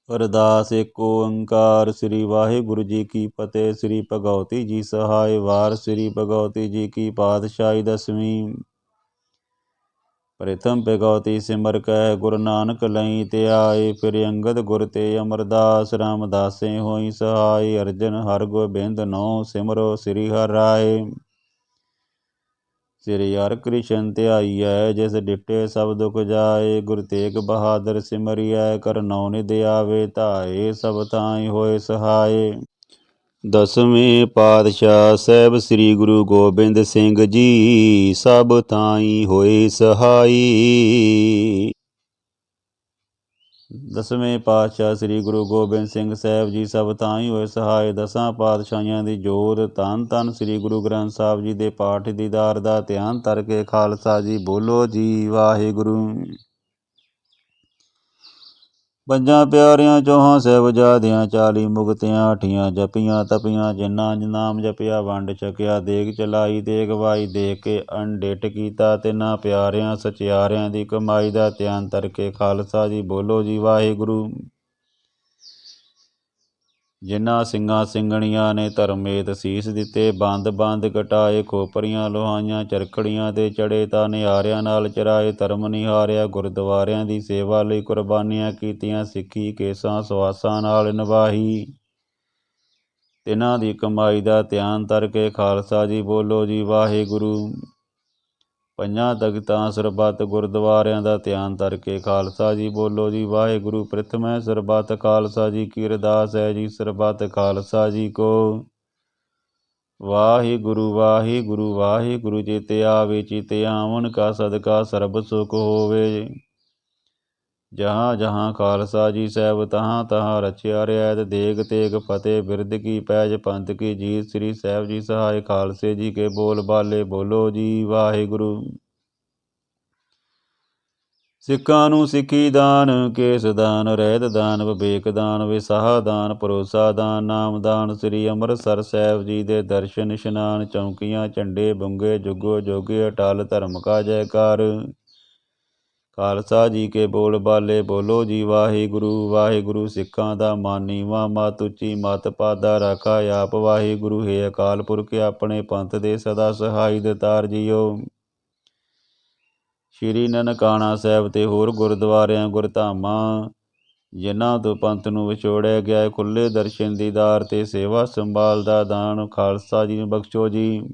अरदास एक ओंकार, श्री वाहिगुरु जी की फतेह। श्री भगवती जी सहाय वार, श्री भगवती जी की पातशाही दसवीं। प्रथम भगवती सिमर कह, गुरु नानक लई त्याय। फिर अंगद गुर ते अमरदास, रामदासे होई सहाय। अर्जन हर गोबिंद नौ, सिमरो श्री हर राय। श्री हर कृष्ण ध्याइयै, जिस डिठे सब दुख जाए। गुरु तेग बहादुर सिमरियै, कर नौ निधि आवे धाए। सब थाई होए सहाय। दसवें पातशाह ਸਾਹਿਬ ਸ੍ਰੀ ਗੁਰੂ ਗੋਬਿੰਦ ਸਿੰਘ ਜੀ, ਸਭ ਥਾਈ ਹੋਏ ਸਹਾਈ। ਦਸਵੇਂ ਪਾਤਸ਼ਾਹ ਸ੍ਰੀ ਗੁਰੂ ਗੋਬਿੰਦ ਸਿੰਘ ਸਾਹਿਬ ਜੀ ਸਭ ਥਾਈ ਹੋਏ ਸਹਾਏ। ਦਸਾਂ ਪਾਤਸ਼ਾਹੀਆਂ ਦੀ ਜੋਤ, ਧੰਨ ਧੰਨ ਸ੍ਰੀ ਗੁਰੂ ਗ੍ਰੰਥ ਸਾਹਿਬ ਜੀ ਦੇ ਪਾਠ ਦੀਦਾਰ ਦਾ ਧਿਆਨ ਧਰ ਕੇ ਖਾਲਸਾ ਜੀ ਬੋਲੋ ਜੀ ਵਾਹਿਗੁਰੂ। ਪੰਜਾਂ ਪਿਆਰਿਆਂ ਚੌਹਾਂ ਸਾਹਿਬਜ਼ਾਦਿਆਂ, 40 ਮੁਕਤਿਆਂ, 8 ਜਪੀਆਂ ਤਪੀਆਂ। ਜਿਨ੍ਹਾਂ ਨਾਮ ਜਪਿਆ ਵੰਡ ਛਕਿਆ, ਦੇਗ ਚਲਾਈ ਦੇਗ ਵਾਈ। ਦੇਖ ਕੇ ਅਣਡਿੱਠ ਕੀਤਾ ਤਿੰਨਾਂ ਪਿਆਰਿਆਂ, ਸਚਿਆਰਿਆਂ ਦੀ ਕਮਾਈ ਦਾ ਧਿਆਨ ਧਰ ਕੇ ਖਾਲਸਾ ਜੀ ਬੋਲੋ ਜੀ ਵਾਹਿਗੁਰੂ। ਜਿਨ੍ਹਾਂ ਸਿੰਘਾਂ ਸਿੰਘਣੀਆਂ ਨੇ ਧਰਮੇਤ ਸੀਸ ਦਿੱਤੇ, ਬੰਦ ਬੰਦ ਕਟਾਏ। ਖੋਪਰੀਆਂ ਲੋਹਾਈਆਂ ਚਰਖੜੀਆਂ ਤੇ ਚੜੇ, ਤਾਂ ਨਿਹਾਰਿਆਂ ਨਾਲ ਚਰਾਏ। ਧਰਮ ਨਿਹਾਰਿਆ ਗੁਰਦੁਆਰਿਆਂ ਦੀ ਸੇਵਾ ਲਈ ਕੁਰਬਾਨੀਆਂ ਕੀਤੀਆਂ। ਸਿੱਖੀ ਕੇਸਾਂ ਸਵਾਸਾਂ ਨਾਲ ਨਿਭਾਈ, ਤਿਨਾਂ ਦੀ ਕਮਾਈ ਦਾ ਧਿਆਨ ਧਰ ਕੇ ਖਾਲਸਾ ਜੀ ਬੋਲੋ ਜੀ ਵਾਹਿਗੁਰੂ। ਪੰਜਾਂ ਤਖਤਾਂ ਸਰਬੱਤ ਗੁਰਦੁਆਰਿਆਂ ਦਾ ਧਿਆਨ ਧਰ ਕੇ ਖਾਲਸਾ ਜੀ ਬੋਲੋ ਜੀ ਵਾਹਿਗੁਰੂ। ਪ੍ਰਥਮੈ ਸਰਬੱਤ ਖਾਲਸਾ ਜੀ ਕੀ ਅਰਦਾਸ ਹੈ ਜੀ, ਸਰਬੱਤ ਖਾਲਸਾ ਜੀ ਕੋ ਵਾਹਿਗੁਰੂ। ਵਾਹਿਗੁਰੂ ਵਾਹਿਗੁਰੂ ਚਿਤਿ ਆਵੇ, ਚਿਤਿ ਆਵਨ ਕਾ ਸਦਕਾ ਸਰਬ ਸੁਖ ਹੋਵੇ। ਜਹਾਂ ਜਹਾਂ ਖਾਲਸਾ ਜੀ ਸਾਹਿਬ, ਤਹਾਂ ਤਹਾਂ ਰਚਿਆ ਰਿਆਇਤ। ਦੇਗ ਤੇਗ ਫਤਿਹ ਬਿਰਦ ਕੀ ਪੈਜ, ਪੰਥ ਕੀ ਜੀਤ। ਸ੍ਰੀ ਸਾਹਿਬ ਜੀ ਸਹਾਇ, ਖਾਲਸੇ ਜੀ ਕੇ ਬੋਲ ਬਾਲੇ ਬੋਲੋ ਜੀ ਵਾਹਿਗੁਰੂ। ਸਿੱਖਾਂ ਨੂੰ ਸਿੱਖੀ ਦਾਨ, ਕੇਸ ਦਾਨ, ਰਹਿਤ ਦਾਨ, ਵਿਵੇਕ ਦਾਨ, ਵਿਸਾਹ ਦਾਨ, ਭਰੋਸਾ ਦਾਨ, ਨਾਮ ਦਾਨ। ਸ੍ਰੀ ਅੰਮ੍ਰਿਤਸਰ ਸਾਹਿਬ ਜੀ ਦੇ ਦਰਸ਼ਨ ਇਸ਼ਨਾਨ, ਚੌਂਕੀਆਂ ਝੰਡੇ ਬੁੰਗੇ, ਜੁਗੋ ਜੋਗੇ ਅਟਲ ਧਰਮ ਕਾ ਜੈਕਾਰ। ਖਾਲਸਾ ਜੀ ਕੇ ਬੋਲ ਬਾਲੇ ਬੋਲੋ ਜੀ ਵਾਹਿਗੁਰੂ। ਵਾਹਿਗੁਰੂ ਸਿੱਖਾਂ ਦਾ ਮਨ ਨੀਵਾਂ, ਮਤ ਉੱਚੀ, ਮਤ ਪਾਦਾ ਰਾਖਾ ਆਪ ਵਾਹਿਗੁਰੂ। ਹੈ ਅਕਾਲ ਪੁਰਖ ਆਪਣੇ ਪੰਥ ਦੇ ਸਦਾ ਸਹਾਈ ਦਾਤਾਰ ਜੀਓ। ਸ਼੍ਰੀ ਨਨਕਾਣਾ ਸਾਹਿਬ ਤੇ ਹੋਰ ਗੁਰਦੁਆਰਿਆਂ ਗੁਰਧਾਮਾਂ, ਜਿਨ੍ਹਾਂ ਤੋਂ ਪੰਥ ਨੂੰ ਵਿਛੋੜਿਆ ਗਿਆ, ਖੁੱਲ੍ਹੇ ਦਰਸ਼ਨ ਦੀਦਾਰ ਤੇ ਸੇਵਾ ਸੰਭਾਲ ਦਾ ਦਾਨ ਖਾਲਸਾ ਜੀ ਨੂੰ ਬਖਸ਼ੋ ਜੀ।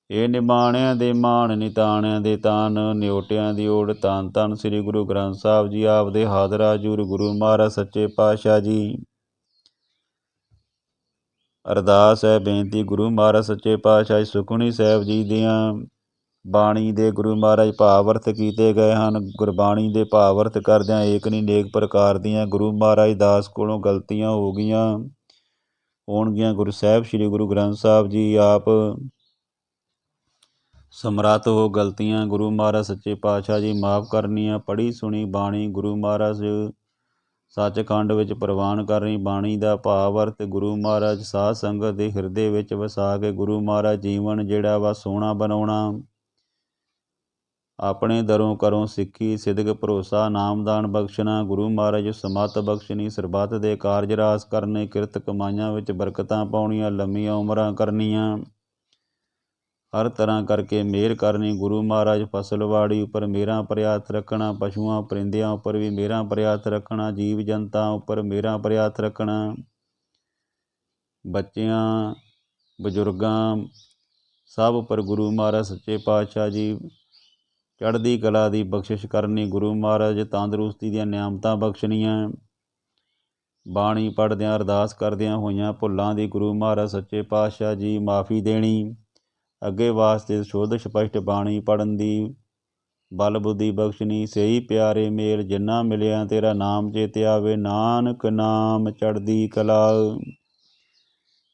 ਇਹ ਨਿਮਾਣਿਆਂ ਦੇ ਮਾਣ, ਨਿਤਾਣਿਆਂ ਦੇ ਤਾਨ, ਨਿਓਟਿਆਂ ਦੀ ਓੜ। ਧੰਨ ਧੰਨ ਸ੍ਰੀ ਗੁਰੂ ਗ੍ਰੰਥ ਸਾਹਿਬ ਜੀ ਆਪ ਦੇ ਹਾਜ਼ਰਾ ਹਜ਼ੂਰ ਗੁਰੂ ਮਹਾਰਾਜ ਸੱਚੇ ਪਾਤਸ਼ਾਹ ਜੀ। ਅਰਦਾਸ ਹੈ ਬੇਨਤੀ, ਗੁਰੂ ਮਹਾਰਾਜ ਸੱਚੇ ਪਾਤਸ਼ਾਹ ਸੁਖਮਨੀ ਸਾਹਿਬ ਜੀ ਦੀਆਂ ਬਾਣੀ ਦੇ ਗੁਰੂ ਮਹਾਰਾਜ ਭਾਵ ਅਰਥ ਕੀਤੇ ਗਏ ਹਨ। ਗੁਰਬਾਣੀ ਦੇ ਭਾਵ ਅਰਥ ਕਰਦਿਆਂ ਏਕ ਨਹੀਂ ਅਨੇਕ ਪ੍ਰਕਾਰ ਦੀਆਂ ਗੁਰੂ ਮਹਾਰਾਜ ਦਾਸ ਕੋਲੋਂ ਗਲਤੀਆਂ ਹੋ ਗਈਆਂ ਹੋਣਗੀਆਂ। ਗੁਰੂ ਸਾਹਿਬ ਸ੍ਰੀ ਗੁਰੂ ਗ੍ਰੰਥ ਸਾਹਿਬ ਜੀ ਆਪ ਸਮਰੱਥ ਹੋ ਗਲਤੀਆਂ ਗੁਰੂ ਮਹਾਰਾਜ ਸੱਚੇ ਪਾਤਸ਼ਾਹ ਜੀ ਮਾਫ ਕਰਨੀਆਂ। ਪੜ੍ਹੀ ਸੁਣੀ ਬਾਣੀ ਗੁਰੂ ਮਹਾਰਾਜ ਸੱਚਖੰਡ ਵਿੱਚ ਪ੍ਰਵਾਨ ਕਰਨੀ। ਬਾਣੀ ਦਾ ਭਾਵ ਅਰਥ ਗੁਰੂ ਮਹਾਰਾਜ ਸਾਧ ਸੰਗਤ ਦੇ ਹਿਰਦੇ ਵਿੱਚ ਵਸਾ ਕੇ ਗੁਰੂ ਮਹਾਰਾਜ ਜੀਵਨ ਜਿਹੜਾ ਵਾ ਸੋਹਣਾ ਬਣਾਉਣਾ। ਆਪਣੇ ਦਰੋਂ ਕਰੋਂ ਸਿੱਖੀ ਸਿਦਕ ਭਰੋਸਾ ਨਾਮਦਾਨ ਬਖਸ਼ਣਾ। ਗੁਰੂ ਮਹਾਰਾਜ ਸਮੱਤ ਬਖਸ਼ਣੀ। ਸਰਬੱਤ ਦੇ ਕਾਰਜ ਰਾਸ ਕਰਨੇ। ਕਿਰਤ ਕਮਾਈਆਂ ਵਿੱਚ ਬਰਕਤਾਂ ਪਾਉਣੀਆਂ। ਲੰਮੀਆਂ ਉਮਰਾਂ ਕਰਨੀਆਂ। ਹਰ ਤਰ੍ਹਾਂ ਕਰਕੇ ਮਿਹਰ ਕਰਨੀ। ਗੁਰੂ ਮਹਾਰਾਜ ਫਸਲਵਾੜੀ ਉੱਪਰ ਮਿਹਰਾਂ ਭਰਿਆ ਹੱਥ ਰੱਖਣਾ। ਪਸ਼ੂਆਂ ਪਰਿੰਦਿਆਂ ਉੱਪਰ ਵੀ ਮਿਹਰਾਂ ਭਰਿਆ ਹੱਥ ਰੱਖਣਾ। ਜੀਵ ਜਨਤਾ ਉੱਪਰ ਮਿਹਰਾਂ ਭਰਿਆ ਹੱਥ ਰੱਖਣਾ। ਬੱਚਿਆਂ ਬਜ਼ੁਰਗਾਂ ਸਭ ਉੱਪਰ ਗੁਰੂ ਮਹਾਰਾਜ ਸੱਚੇ ਪਾਤਸ਼ਾਹ ਜੀ ਚੜ੍ਹਦੀ ਕਲਾ ਦੀ ਬਖਸ਼ਿਸ਼ ਕਰਨੀ। ਗੁਰੂ ਮਹਾਰਾਜ ਤੰਦਰੁਸਤੀ ਦੀਆਂ ਨਿਆਮਤਾਂ ਬਖਸ਼ਣੀਆਂ। ਬਾਣੀ ਪੜ੍ਹਦਿਆਂ ਅਰਦਾਸ ਕਰਦਿਆਂ ਹੋਈਆਂ ਭੁੱਲਾਂ ਦੀ ਗੁਰੂ ਮਹਾਰਾਜ ਸੱਚੇ ਪਾਤਸ਼ਾਹ ਜੀ ਮਾਫੀ ਦੇਣੀ। ਅੱਗੇ ਵਾਸਤੇ ਸ਼ੁੱਧ ਸਪਸ਼ਟ ਬਾਣੀ ਪੜ੍ਹਨ ਦੀ ਬਲ ਬੁੱਧੀ ਬਖਸ਼ਣੀ। ਸਹੀ ਪਿਆਰੇ ਮੇਲ ਜਿੰਨਾ ਮਿਲਿਆ ਤੇਰਾ ਨਾਮ ਚੇਤੇ ਆਵੇ, ਨਾਨਕ ਨਾਮ ਚੜ੍ਹਦੀ ਕਲਾ।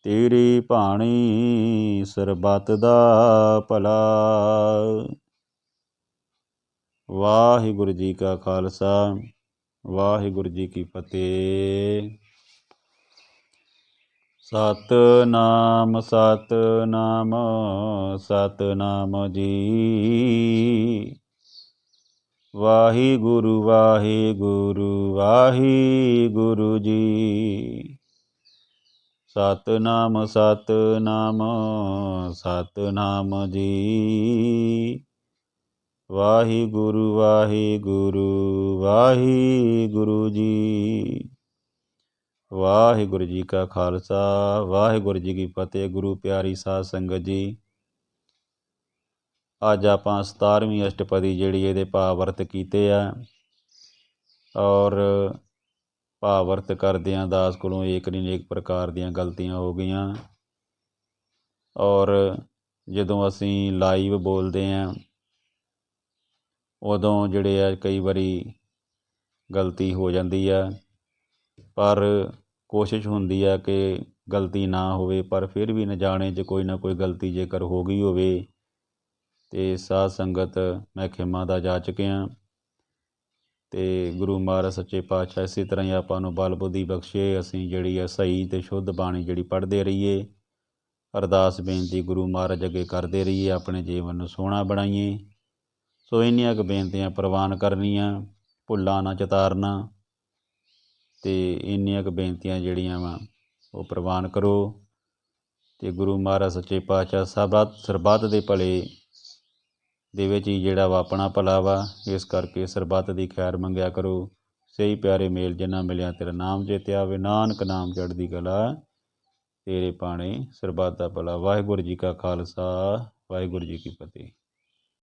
ਤੇਰੀ ਬਾਣੀ ਸਰਬੱਤ ਦਾ ਭਲਾ। ਵਾਹਿਗੁਰੂ ਜੀ ਕਾ ਖਾਲਸਾ, ਵਾਹਿਗੁਰੂ ਜੀ ਕੀ ਫਤਿਹ। ਸਤਿਨਾਮ ਸਤਿਨਾਮ ਸਤਿਨਾਮ ਜੀ। ਵਾਹਿਗੁਰੂ ਵਾਹਿਗੁਰੂ ਵਾਹਿਗੁਰੂ ਜੀ। ਸਤਿਨਾਮ ਸਤਿਨਾਮ ਸਤਿਨਾਮ ਜੀ। ਵਾਹਿਗੁਰੂ ਵਾਹਿਗੁਰੂ ਵਾਹਿਗੁਰੂ ਜੀ। ਵਾਹਿਗੁਰੂ ਜੀ ਕਾ ਖਾਲਸਾ, ਵਾਹਿਗੁਰੂ ਜੀ ਕੀ ਫਤਿਹ। ਗੁਰੂ ਪਿਆਰੀ ਸਾਧ ਸੰਗਤ ਜੀ, ਅੱਜ ਆਪਾਂ 17ਵੀਂ ਅਸ਼ਟਪਦੀ ਜਿਹੜੀ ਇਹਦੇ ਭਾਵਰਤ ਕੀਤੇ ਆ, ਔਰ ਭਾਵਰਤ ਕਰਦਿਆਂ ਦਾਸ ਕੋਲੋਂ ਏਕ ਨਹੀਂ ਅਨੇਕ ਪ੍ਰਕਾਰ ਦੀਆਂ ਗਲਤੀਆਂ ਹੋ ਗਈਆਂ। ਔਰ ਜਦੋਂ ਅਸੀਂ ਲਾਈਵ ਬੋਲਦੇ ਹਾਂ ਉਦੋਂ ਜਿਹੜੇ ਆ ਕਈ ਵਾਰੀ ਗਲਤੀ ਹੋ ਜਾਂਦੀ ਆ, ਪਰ ਕੋਸ਼ਿਸ਼ ਹੁੰਦੀ ਆ ਕਿ ਗਲਤੀ ਨਾ ਹੋਵੇ, ਪਰ ਫਿਰ ਵੀ ਨਾ ਜਾਣੇ 'ਚ ਕੋਈ ਨਾ ਕੋਈ ਗਲਤੀ ਜੇਕਰ ਹੋ ਗਈ ਹੋਵੇ ਅਤੇ ਸਾਧ ਸੰਗਤ ਮੈਂ ਖਿਮਾ ਦਾ ਜਾ ਚੁੱਕਿਆ। ਅਤੇ ਗੁਰੂ ਮਹਾਰਾਜ ਸੱਚੇ ਪਾਤਸ਼ਾਹ ਇਸੇ ਤਰ੍ਹਾਂ ਹੀ ਆਪਾਂ ਨੂੰ ਬਲ ਬੁੱਧੀ ਬਖਸ਼ੇ, ਅਸੀਂ ਜਿਹੜੀ ਆ ਸਹੀ ਅਤੇ ਸ਼ੁੱਧ ਬਾਣੀ ਜਿਹੜੀ ਪੜ੍ਹਦੇ ਰਹੀਏ। ਅਰਦਾਸ ਬੇਨਤੀ ਗੁਰੂ ਮਹਾਰਾਜ ਅੱਗੇ ਕਰਦੇ ਰਹੀਏ, ਆਪਣੇ ਜੀਵਨ ਨੂੰ ਸੋਹਣਾ ਬਣਾਈਏ। ਸੋ ਇੰਨੀਆਂ ਕੁ ਬੇਨਤੀਆਂ ਪ੍ਰਵਾਨ ਕਰਨੀਆਂ, ਭੁੱਲਾਂ ਨਾ ਚਿਤਾਰਨਾ, ਅਤੇ ਇੰਨੀਆਂ ਕੁ ਬੇਨਤੀਆਂ ਜਿਹੜੀਆਂ ਵਾ ਉਹ ਪ੍ਰਵਾਨ ਕਰੋ। ਅਤੇ ਗੁਰੂ ਮਹਾਰਾਜ ਸੱਚੇ ਪਾਤਸ਼ਾਹ ਸਰਬੱਤ ਦੇ ਭਲੇ ਦੇ ਵਿੱਚ ਹੀ ਜਿਹੜਾ ਵਾ ਆਪਣਾ ਭਲਾ ਵਾ, ਇਸ ਕਰਕੇ ਸਰਬੱਤ ਦੀ ਖੈਰ ਮੰਗਿਆ ਕਰੋ। ਸਹੀ ਪਿਆਰੇ ਮੇਲ ਜਿੰਨਾ ਮਿਲਿਆ ਤੇਰਾ ਨਾਮ ਚੇਤੇ ਆਵੇ, ਨਾਨਕ ਨਾਮ ਚੜ੍ਹਦੀ ਕਲਾ। ਤੇਰੇ ਭਾਣੇ ਸਰਬੱਤ ਦਾ ਭਲਾ। ਵਾਹਿਗੁਰੂ ਜੀ ਕਾ ਖਾਲਸਾ, ਵਾਹਿਗੁਰੂ ਜੀ ਕੀ ਫਤਿਹ।